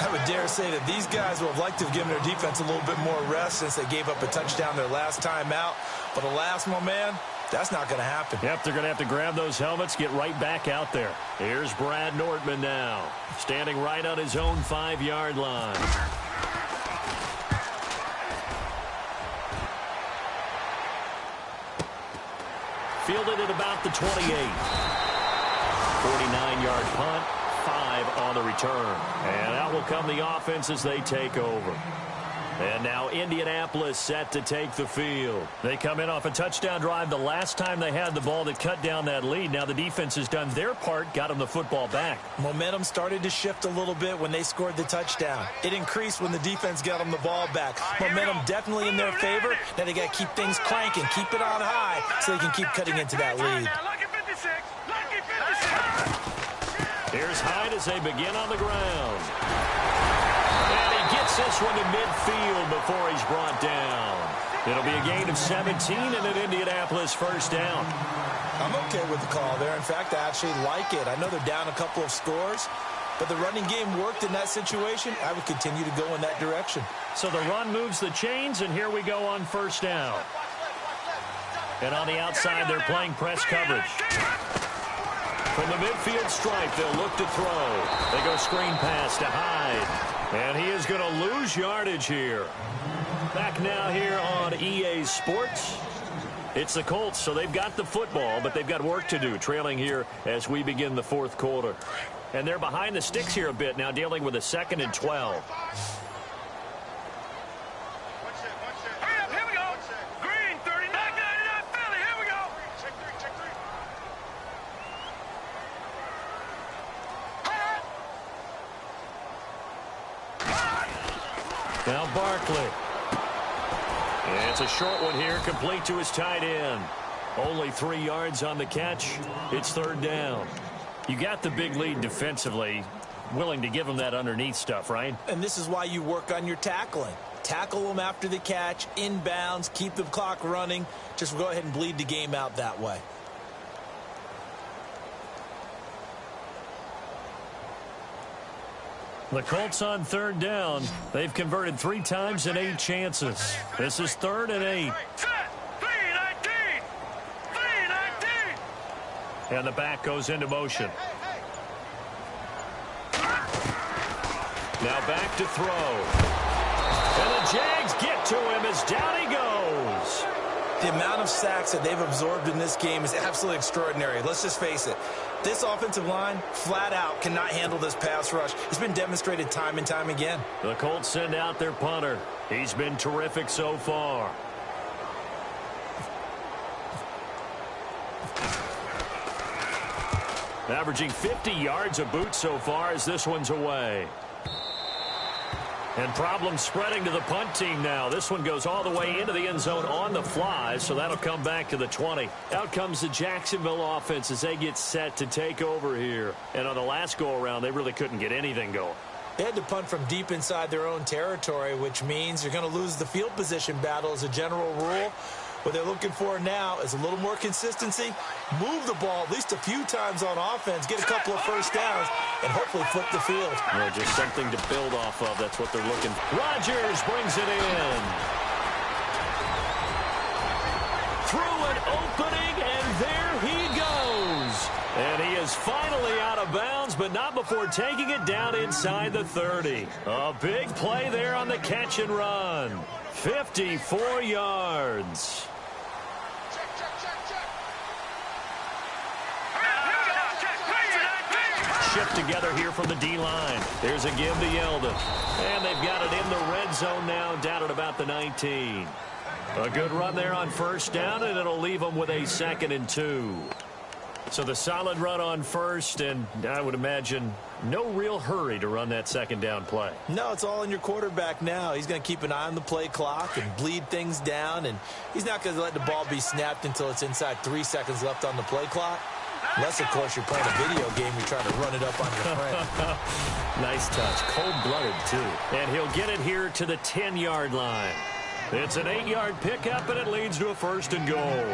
I would dare say that these guys would have liked to have given their defense a little bit more rest since they gave up a touchdown their last time out. But alas, my man, that's not going to happen. Yep, they're going to have to grab those helmets, get right back out there. Here's Brad Nordman now, standing right on his own 5-yard line. Fielded at about the 28. 49-yard punt, 5 on the return. And out will come the offense as they take over. And now Indianapolis set to take the field. They come in off a touchdown drive the last time they had the ball that cut down that lead. Now the defense has done their part, got them the football back. Momentum started to shift a little bit when they scored the touchdown. It increased when the defense got them the ball back. Momentum definitely in their favor. Now they got to keep things cranking, keep it on high so they can keep cutting into that lead. Here's Hyde as they begin on the ground. Gets this one to midfield before he's brought down. It'll be a gain of 17 and an Indianapolis 1st down. I'm okay with the call there. In fact, I actually like it. I know they're down a couple of scores, but the running game worked in that situation. I would continue to go in that direction. So the run moves the chains, and here we go on 1st down. And on the outside, they're playing press coverage. From the midfield stripe, they'll look to throw. They go screen pass to Hyde. And he is going to lose yardage here. Back now here on EA Sports. It's the Colts, so they've got the football, but they've got work to do, trailing here as we begin the 4th quarter. And they're behind the sticks here a bit now, dealing with a 2nd and 12. Now Barkley. And it's a short one here, complete to his tight end. Only 3 yards on the catch. It's third down. You got the big lead defensively. Willing to give him that underneath stuff, right? And this is why you work on your tackling. Tackle them after the catch, inbounds, keep the clock running. Just go ahead and bleed the game out that way. The Colts on third down. They've converted 3 times in 8 chances. This is 3rd and 8. And the back goes into motion. Now back to throw. And the Jags get to him as down he goes. The amount of sacks that they've absorbed in this game is absolutely extraordinary. Let's just face it. This offensive line, flat out, cannot handle this pass rush. It's been demonstrated time and time again. The Colts send out their punter. He's been terrific so far. Averaging 50 yards a boot so far as this one's away. And problems spreading to the punt team now. This one goes all the way into the end zone on the fly, so that'll come back to the 20. Out comes the Jacksonville offense as they get set to take over here. And on the last go-around, they really couldn't get anything going. They had to punt from deep inside their own territory, which means you're going to lose the field position battle as a general rule. What they're looking for now is a little more consistency, move the ball at least a few times on offense, get a couple of first downs, and hopefully flip the field. Yeah, just something to build off of. That's what they're looking for. Rodgers brings it in. Through an opening, and there he goes. And he is finally out of bounds, but not before taking it down inside the 30. A big play there on the catch and run. 54 yards. Shift together here from the D-line. There's a give to Yeldon. And they've got it in the red zone now, down at about the 19. A good run there on first down, and it'll leave them with a 2nd and 2. So the solid run on first, and I would imagine no real hurry to run that 2nd down play. No, it's all in your quarterback now. He's going to keep an eye on the play clock and bleed things down, and he's not going to let the ball be snapped until it's inside 3 seconds left on the play clock. Unless, of course, you're playing a video game, you're trying to run it up on your friend. Nice touch. Cold-blooded, too. And he'll get it here to the 10-yard line. It's an 8-yard pickup, and it leads to a 1st and goal.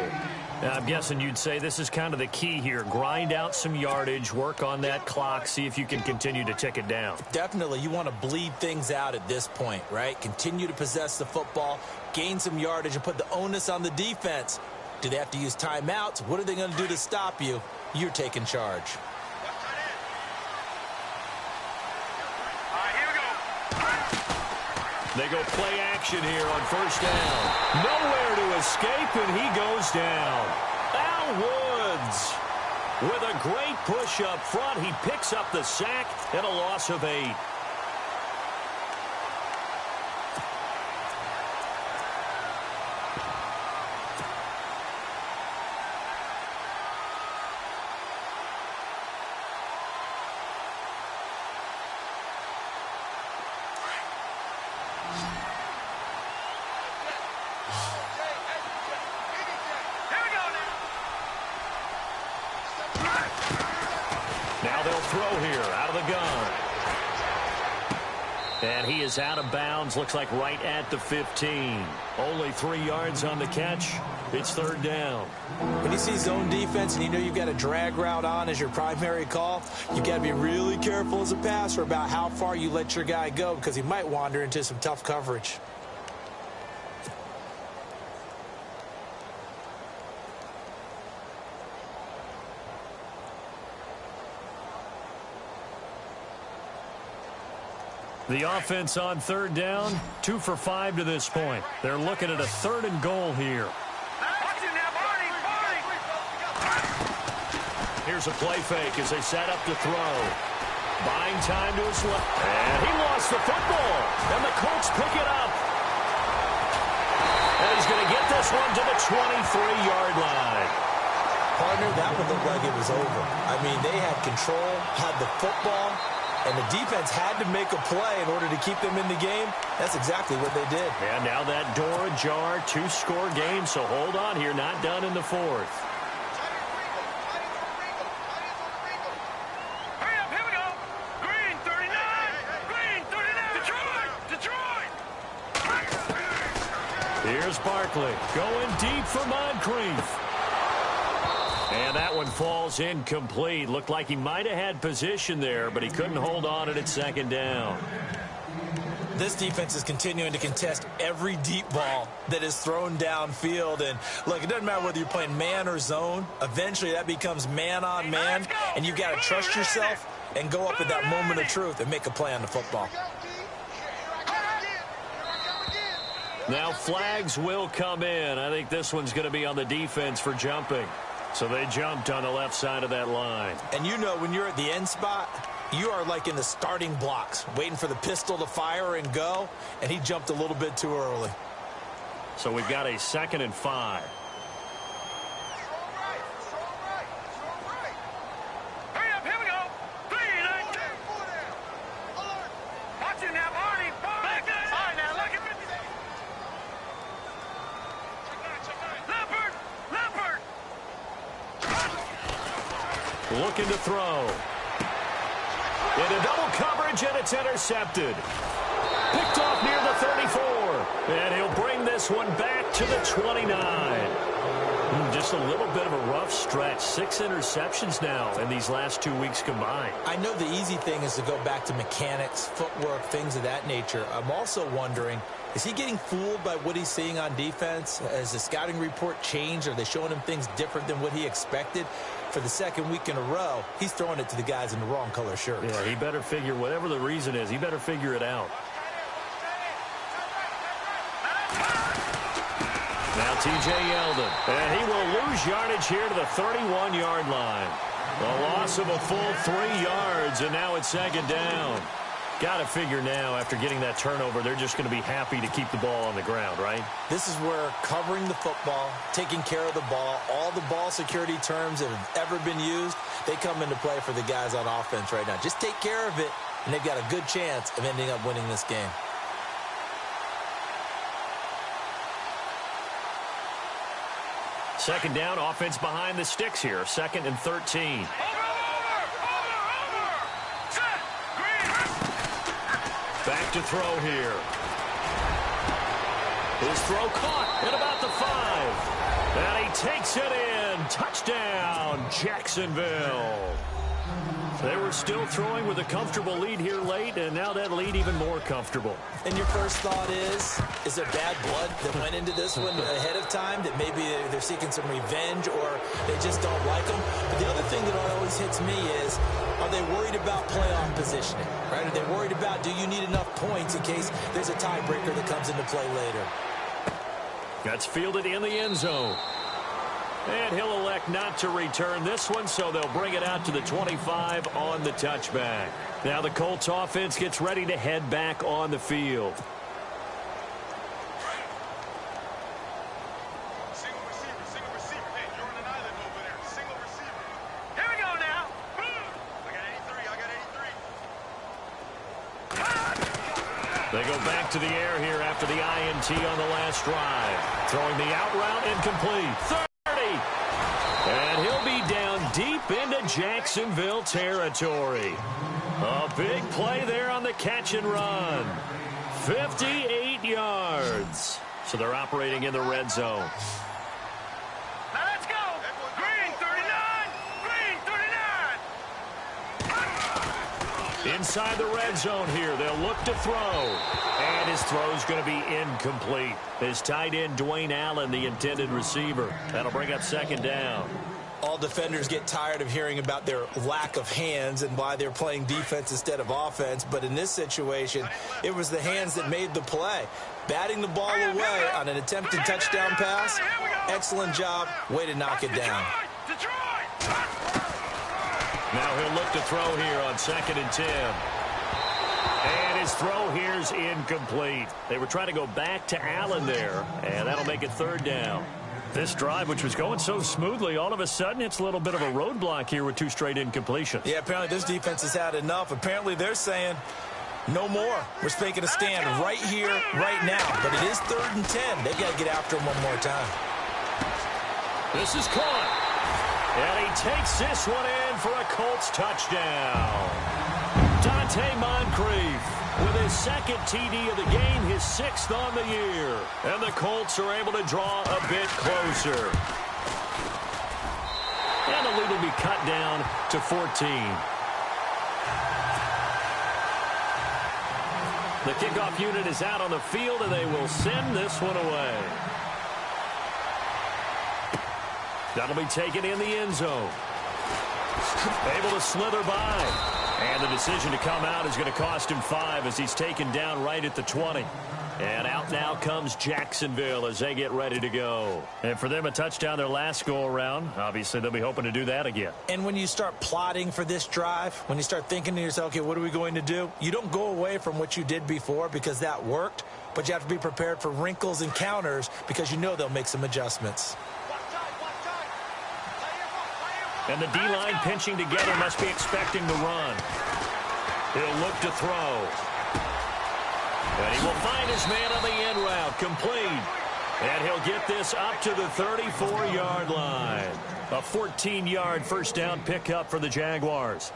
Now, I'm guessing you'd say this is kind of the key here. Grind out some yardage, work on that clock, see if you can continue to tick it down. Definitely. You want to bleed things out at this point, right? Continue to possess the football, gain some yardage, and put the onus on the defense. Do they have to use timeouts? What are they going to do to stop you? You're taking charge. They go play action here on first down. Nowhere to escape, and he goes down. Al Woods with a great push up front. He picks up the sack and a loss of 8. Now they'll throw here out of the gun. And he is out of bounds, looks like right at the 15. Only 3 yards on the catch. It's 3rd down. When you see zone defense and you know you've got a drag route on as your primary call, you've got to be really careful as a passer about how far you let your guy go because he might wander into some tough coverage. The offense on 3rd down, 2 for 5 to this point. They're looking at a 3rd and goal here. Here's a play fake as they set up to throw. Buying time to his left. And he lost the football. And the Colts pick it up. And he's going to get this one to the 23-yard line. Partner, that would look like it was over. I mean, they had control, had the football, and the defense had to make a play in order to keep them in the game. That's exactly what they did. And now that door ajar, 2-score game, so hold on here, not done in the fourth. Hurry up, here we go. Green 39, green 39. Detroit. Here's Barkley going deep for Moncrief. And that one falls incomplete. Looked like he might have had position there, but he couldn't hold on at second down. This defense is continuing to contest every deep ball that is thrown downfield. And, look, it doesn't matter whether you're playing man or zone. Eventually, that becomes man on man, and you've got to trust yourself and go up at that moment of truth and make a play on the football. Now flags will come in. I think this one's going to be on the defense for jumping. So they jumped on the left side of that line. And you know, when you're at the end spot, you are like in the starting blocks, waiting for the pistol to fire and go, and he jumped a little bit too early. So we've got a 2nd and 5. Hurry up, here we go. Green. Watch it now, Barney. Back there. All right, now, look at me. Leopard. Looking to throw. Into double coverage, and it's intercepted. Picked off near the 34. And he'll bring this one back to the 29. Just a little bit of a rough stretch. 6 interceptions now in these last 2 weeks combined. I know the easy thing is to go back to mechanics, footwork, things of that nature. I'm also wondering, is he getting fooled by what he's seeing on defense? Has the scouting report changed? Are they showing him things different than what he expected? For the second week in a row, he's throwing it to the guys in the wrong color shirts. Yeah, he better figure, whatever the reason is, he better figure it out. Now T.J. Yeldon, and he will lose yardage here to the 31-yard line. A loss of a full 3 yards, and now it's 2nd down. Got to figure now, after getting that turnover, they're just going to be happy to keep the ball on the ground, right? This is where covering the football, taking care of the ball, all the ball security terms that have ever been used, they come into play for the guys on offense right now. Just take care of it, and they've got a good chance of ending up winning this game. Second down, offense behind the sticks here. 2nd and 13. Over. Set. Green. Back to throw here. His throw caught at about the 5. And he takes it in. Touchdown, Jacksonville. They were still throwing with a comfortable lead here late, and now that lead even more comfortable. And your first thought is there bad blood that went into this one ahead of time, that maybe they're seeking some revenge or they just don't like them? But the other thing that always hits me is, are they worried about playoff positioning? Right? Are they worried about, do you need enough points in case there's a tiebreaker that comes into play later? That's fielded in the end zone. And he'll elect not to return this one, so they'll bring it out to the 25 on the touchback. Now the Colts offense gets ready to head back on the field. Single receiver. Hey, you're on an island over there. Single receiver. Here we go now. I got 83. They go back to the air here after the INT on the last drive. Throwing the out route incomplete. And he'll be down deep into Jacksonville territory. A big play there on the catch and run. 58 yards. So they're operating in the red zone. Now let's go. Green 39. Green 39. Inside the red zone here, they'll look to throw. And his throw's going to be incomplete. His tight end, Dwayne Allen, the intended receiver. That'll bring up 2nd down. All defenders get tired of hearing about their lack of hands and why they're playing defense instead of offense. But in this situation, it was the hands that made the play. Batting the ball away on an attempted touchdown pass. Excellent job. Way to knock it down. Detroit. Now he'll look to throw here on 2nd and 10. And his throw here's incomplete. They were trying to go back to Allen there, and that'll make it 3rd down. This drive, which was going so smoothly, all of a sudden it's a little bit of a roadblock here with 2 straight incompletions. Yeah, apparently this defense has had enough. Apparently they're saying no more. We're making a stand right here, right now. But it is 3rd and 10. They've got to get after him one more time. This is caught. And he takes this one in for a Colts touchdown. Dante Moncrief with his 2nd TD of the game, his 6th on the year. And the Colts are able to draw a bit closer. And the lead will be cut down to 14. The kickoff unit is out on the field, and they will send this one away. That'll be taken in the end zone. Able to slither by. And the decision to come out is going to cost him 5 as he's taken down right at the 20. And out now comes Jacksonville as they get ready to go. And for them, a touchdown their last go-around. Obviously, they'll be hoping to do that again. And when you start plotting for this drive, when you start thinking to yourself, okay, what are we going to do? You don't go away from what you did before because that worked, but you have to be prepared for wrinkles and counters because you know they'll make some adjustments. And the D-line pinching together must be expecting the run. He'll look to throw. And he will find his man on the end route, complete. And he'll get this up to the 34-yard line. A 14-yard first down pickup for the Jaguars.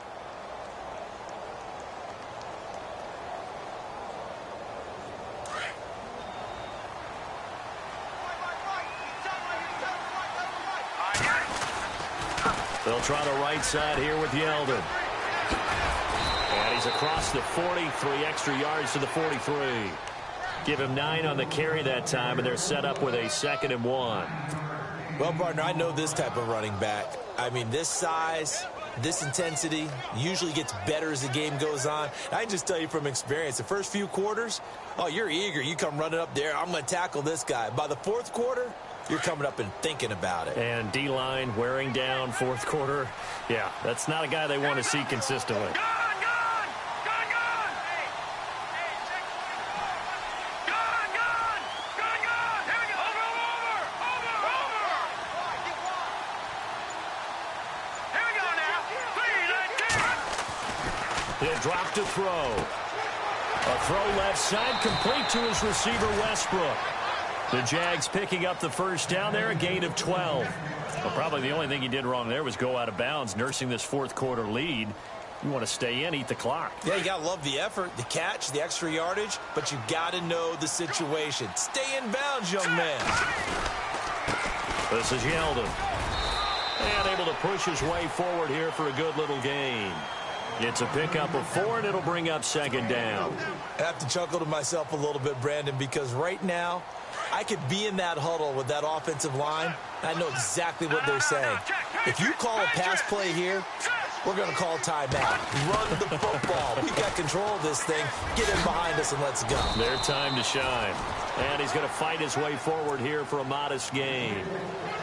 They'll try the right side here with Yeldon. And he's across the 40, 3 extra yards to the 43. Give him 9 on the carry that time, and they're set up with a 2nd and 1. Well, partner, I know this type of running back. I mean, this size, this intensity usually gets better as the game goes on. I can just tell you from experience, the first few quarters, oh, you're eager. You come running up there. I'm going to tackle this guy. By the 4th quarter, you're coming up and thinking about it. And D-line wearing down 4th quarter. Yeah, that's not a guy they want to see consistently. He'll drop to throw. A throw left side, complete to his receiver, Westbrook. The Jags picking up the first down there, a gain of 12. Well, probably the only thing he did wrong there was go out of bounds, nursing this 4th quarter lead. You want to stay in, eat the clock. Yeah, you got to love the effort, the catch, the extra yardage, but you got to know the situation. Stay in bounds, young man. This is Yeldon. And able to push his way forward here for a good little gain. It's a pickup of 4, and it'll bring up 2nd down. I have to chuckle to myself a little bit, Brandon, because right now, I could be in that huddle with that offensive line, and I know exactly what they're saying. If you call a pass play here, we're going to call timeout. Run the football. We've got control of this thing. Get in behind us and let's go. Their time to shine. And he's going to fight his way forward here for a modest gain.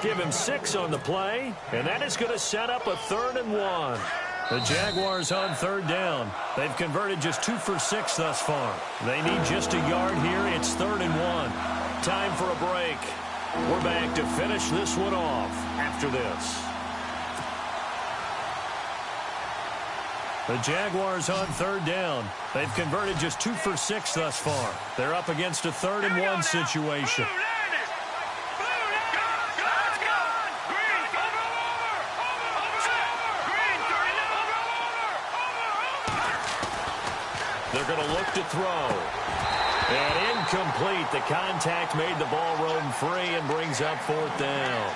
Give him 6 on the play, and that is going to set up a 3rd and 1. The Jaguars on 3rd down. They've converted just 2 for 6 thus far. They need just a yard here. It's 3rd and 1. Time for a break. We're back to finish this one off after this. The Jaguars on 3rd down. They've converted just 2 for 6 thus far. They're up against a 3rd and 1 situation. They're going to look to throw. And incomplete. The contact made the ball roam free and brings up 4th down.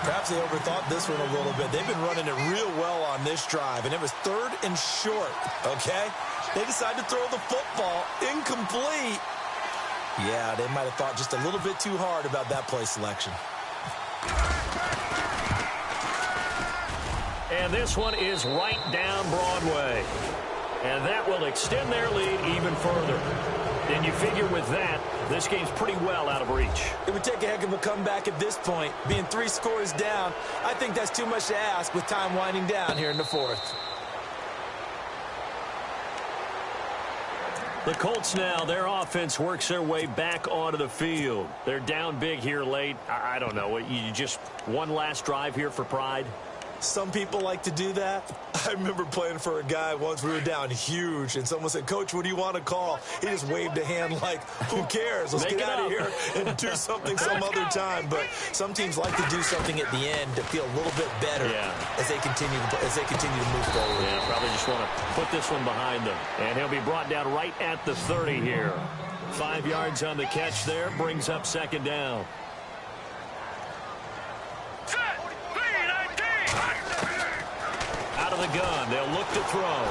Perhaps they overthought this one a little bit. They've been running it real well on this drive, and it was 3rd and short, okay? They decided to throw the football. Incomplete. Yeah, they might have thought just a little bit too hard about that play selection. And this one is right down Broadway. And that will extend their lead even further. And you figure with that, this game's pretty well out of reach. It would take a heck of a comeback at this point. Being 3 scores down, I think that's too much to ask with time winding down here in the 4th. The Colts now, their offense works their way back onto the field. They're down big here late. I don't know. You just one last drive here for pride? Some people like to do that. I remember playing for a guy once. We were down huge, and someone said, "Coach, what do you want to call?" He just waved a hand like, "Who cares? Let's get out of here and do something some other time." But some teams like to do something at the end to feel a little bit better as they continue to move forward. Yeah, probably just want to put this one behind them. And he'll be brought down right at the 30 here. 5 yards on the catch there, brings up second down. Out of the gun, they'll look to throw.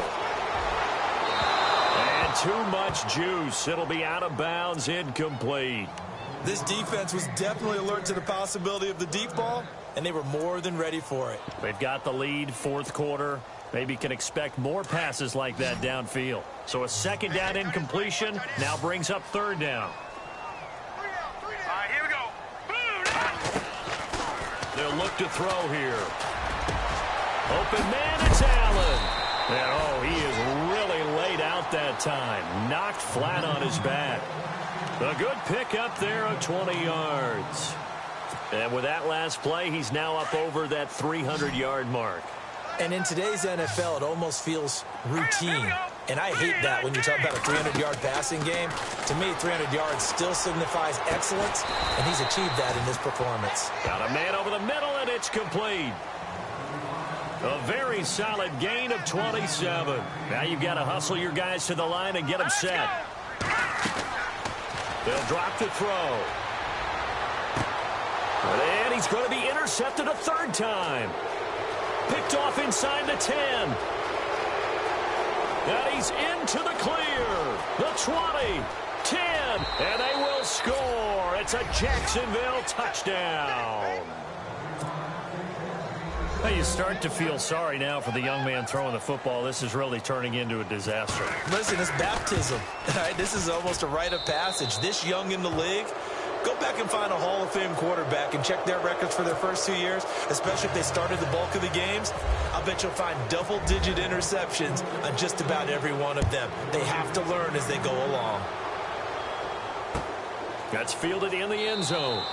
And too much juice. It'll be out of bounds, incomplete. This defense was definitely alert to the possibility of the deep ball, and they were more than ready for it. They've got the lead, fourth quarter. Maybe can expect more passes like that downfield. So a second down incompletion now brings up third down. All right, here we go. They'll look to throw here. Open man, it's Allen. And, oh, he is really laid out that time. Knocked flat on his back. A good pickup there of 20 yards. And with that last play, he's now up over that 300-yard mark. And in today's NFL, it almost feels routine. And I hate that when you talk about a 300-yard passing game. To me, 300 yards still signifies excellence, and he's achieved that in this performance. Got a man over the middle, and it's complete. A very solid gain of 27. Now you've got to hustle your guys to the line and get them set. They'll drop to throw. And he's going to be intercepted a third time. Picked off inside the 10. And he's into the clear. The 20, 10, and they will score. It's a Jacksonville touchdown. Well, you start to feel sorry now for the young man throwing the football. This is really turning into a disaster. Listen, it's baptism. Right? This is almost a rite of passage. This young in the league, go back and find a Hall of Fame quarterback and check their records for their first 2 years, especially if they started the bulk of the games. I'll bet you'll find double-digit interceptions on just about every one of them. They have to learn as they go along. That's fielded in the end zone.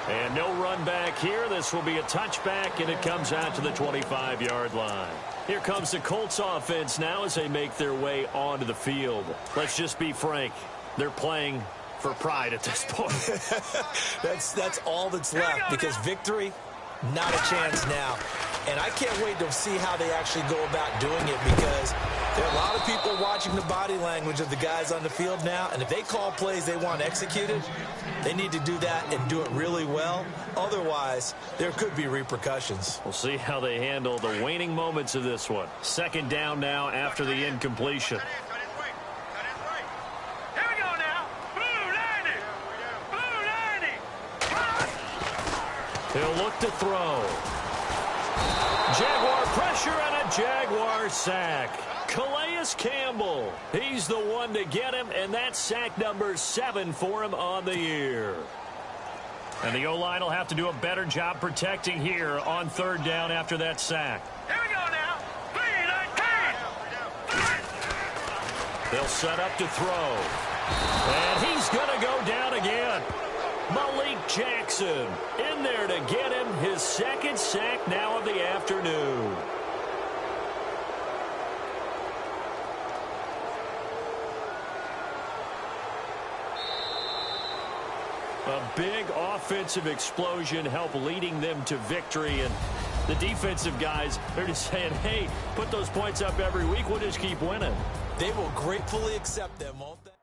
And no run back here. This will be a touchback, and it comes out to the 25-yard line. Here comes the Colts offense now as they make their way onto the field. Let's just be frank. They're playing for pride at this point. That's all that's left, because victory, not a chance now. And I can't wait to see how they actually go about doing it, because there are a lot of people watching the body language of the guys on the field now, and if they call plays they want executed, they need to do that and do it really well. Otherwise, there could be repercussions. We'll see how they handle the waning moments of this one. Second down now after the incompletion. Here we go now. Blue 90. He'll look to throw. Jaguar pressure and a Jaguar sack. Calais Campbell, he's the one to get him, and that's sack number 7 for him on the year. And the O-line will have to do a better job protecting here on third down after that sack. Here we go now. 3-19. They'll set up to throw. And he's going to go down again. Malik Jackson in there to get him his second sack now of the afternoon. A big offensive explosion helped leading them to victory. And the defensive guys, they're just saying, hey, put those points up every week. We'll just keep winning. They will gratefully accept them, won't they?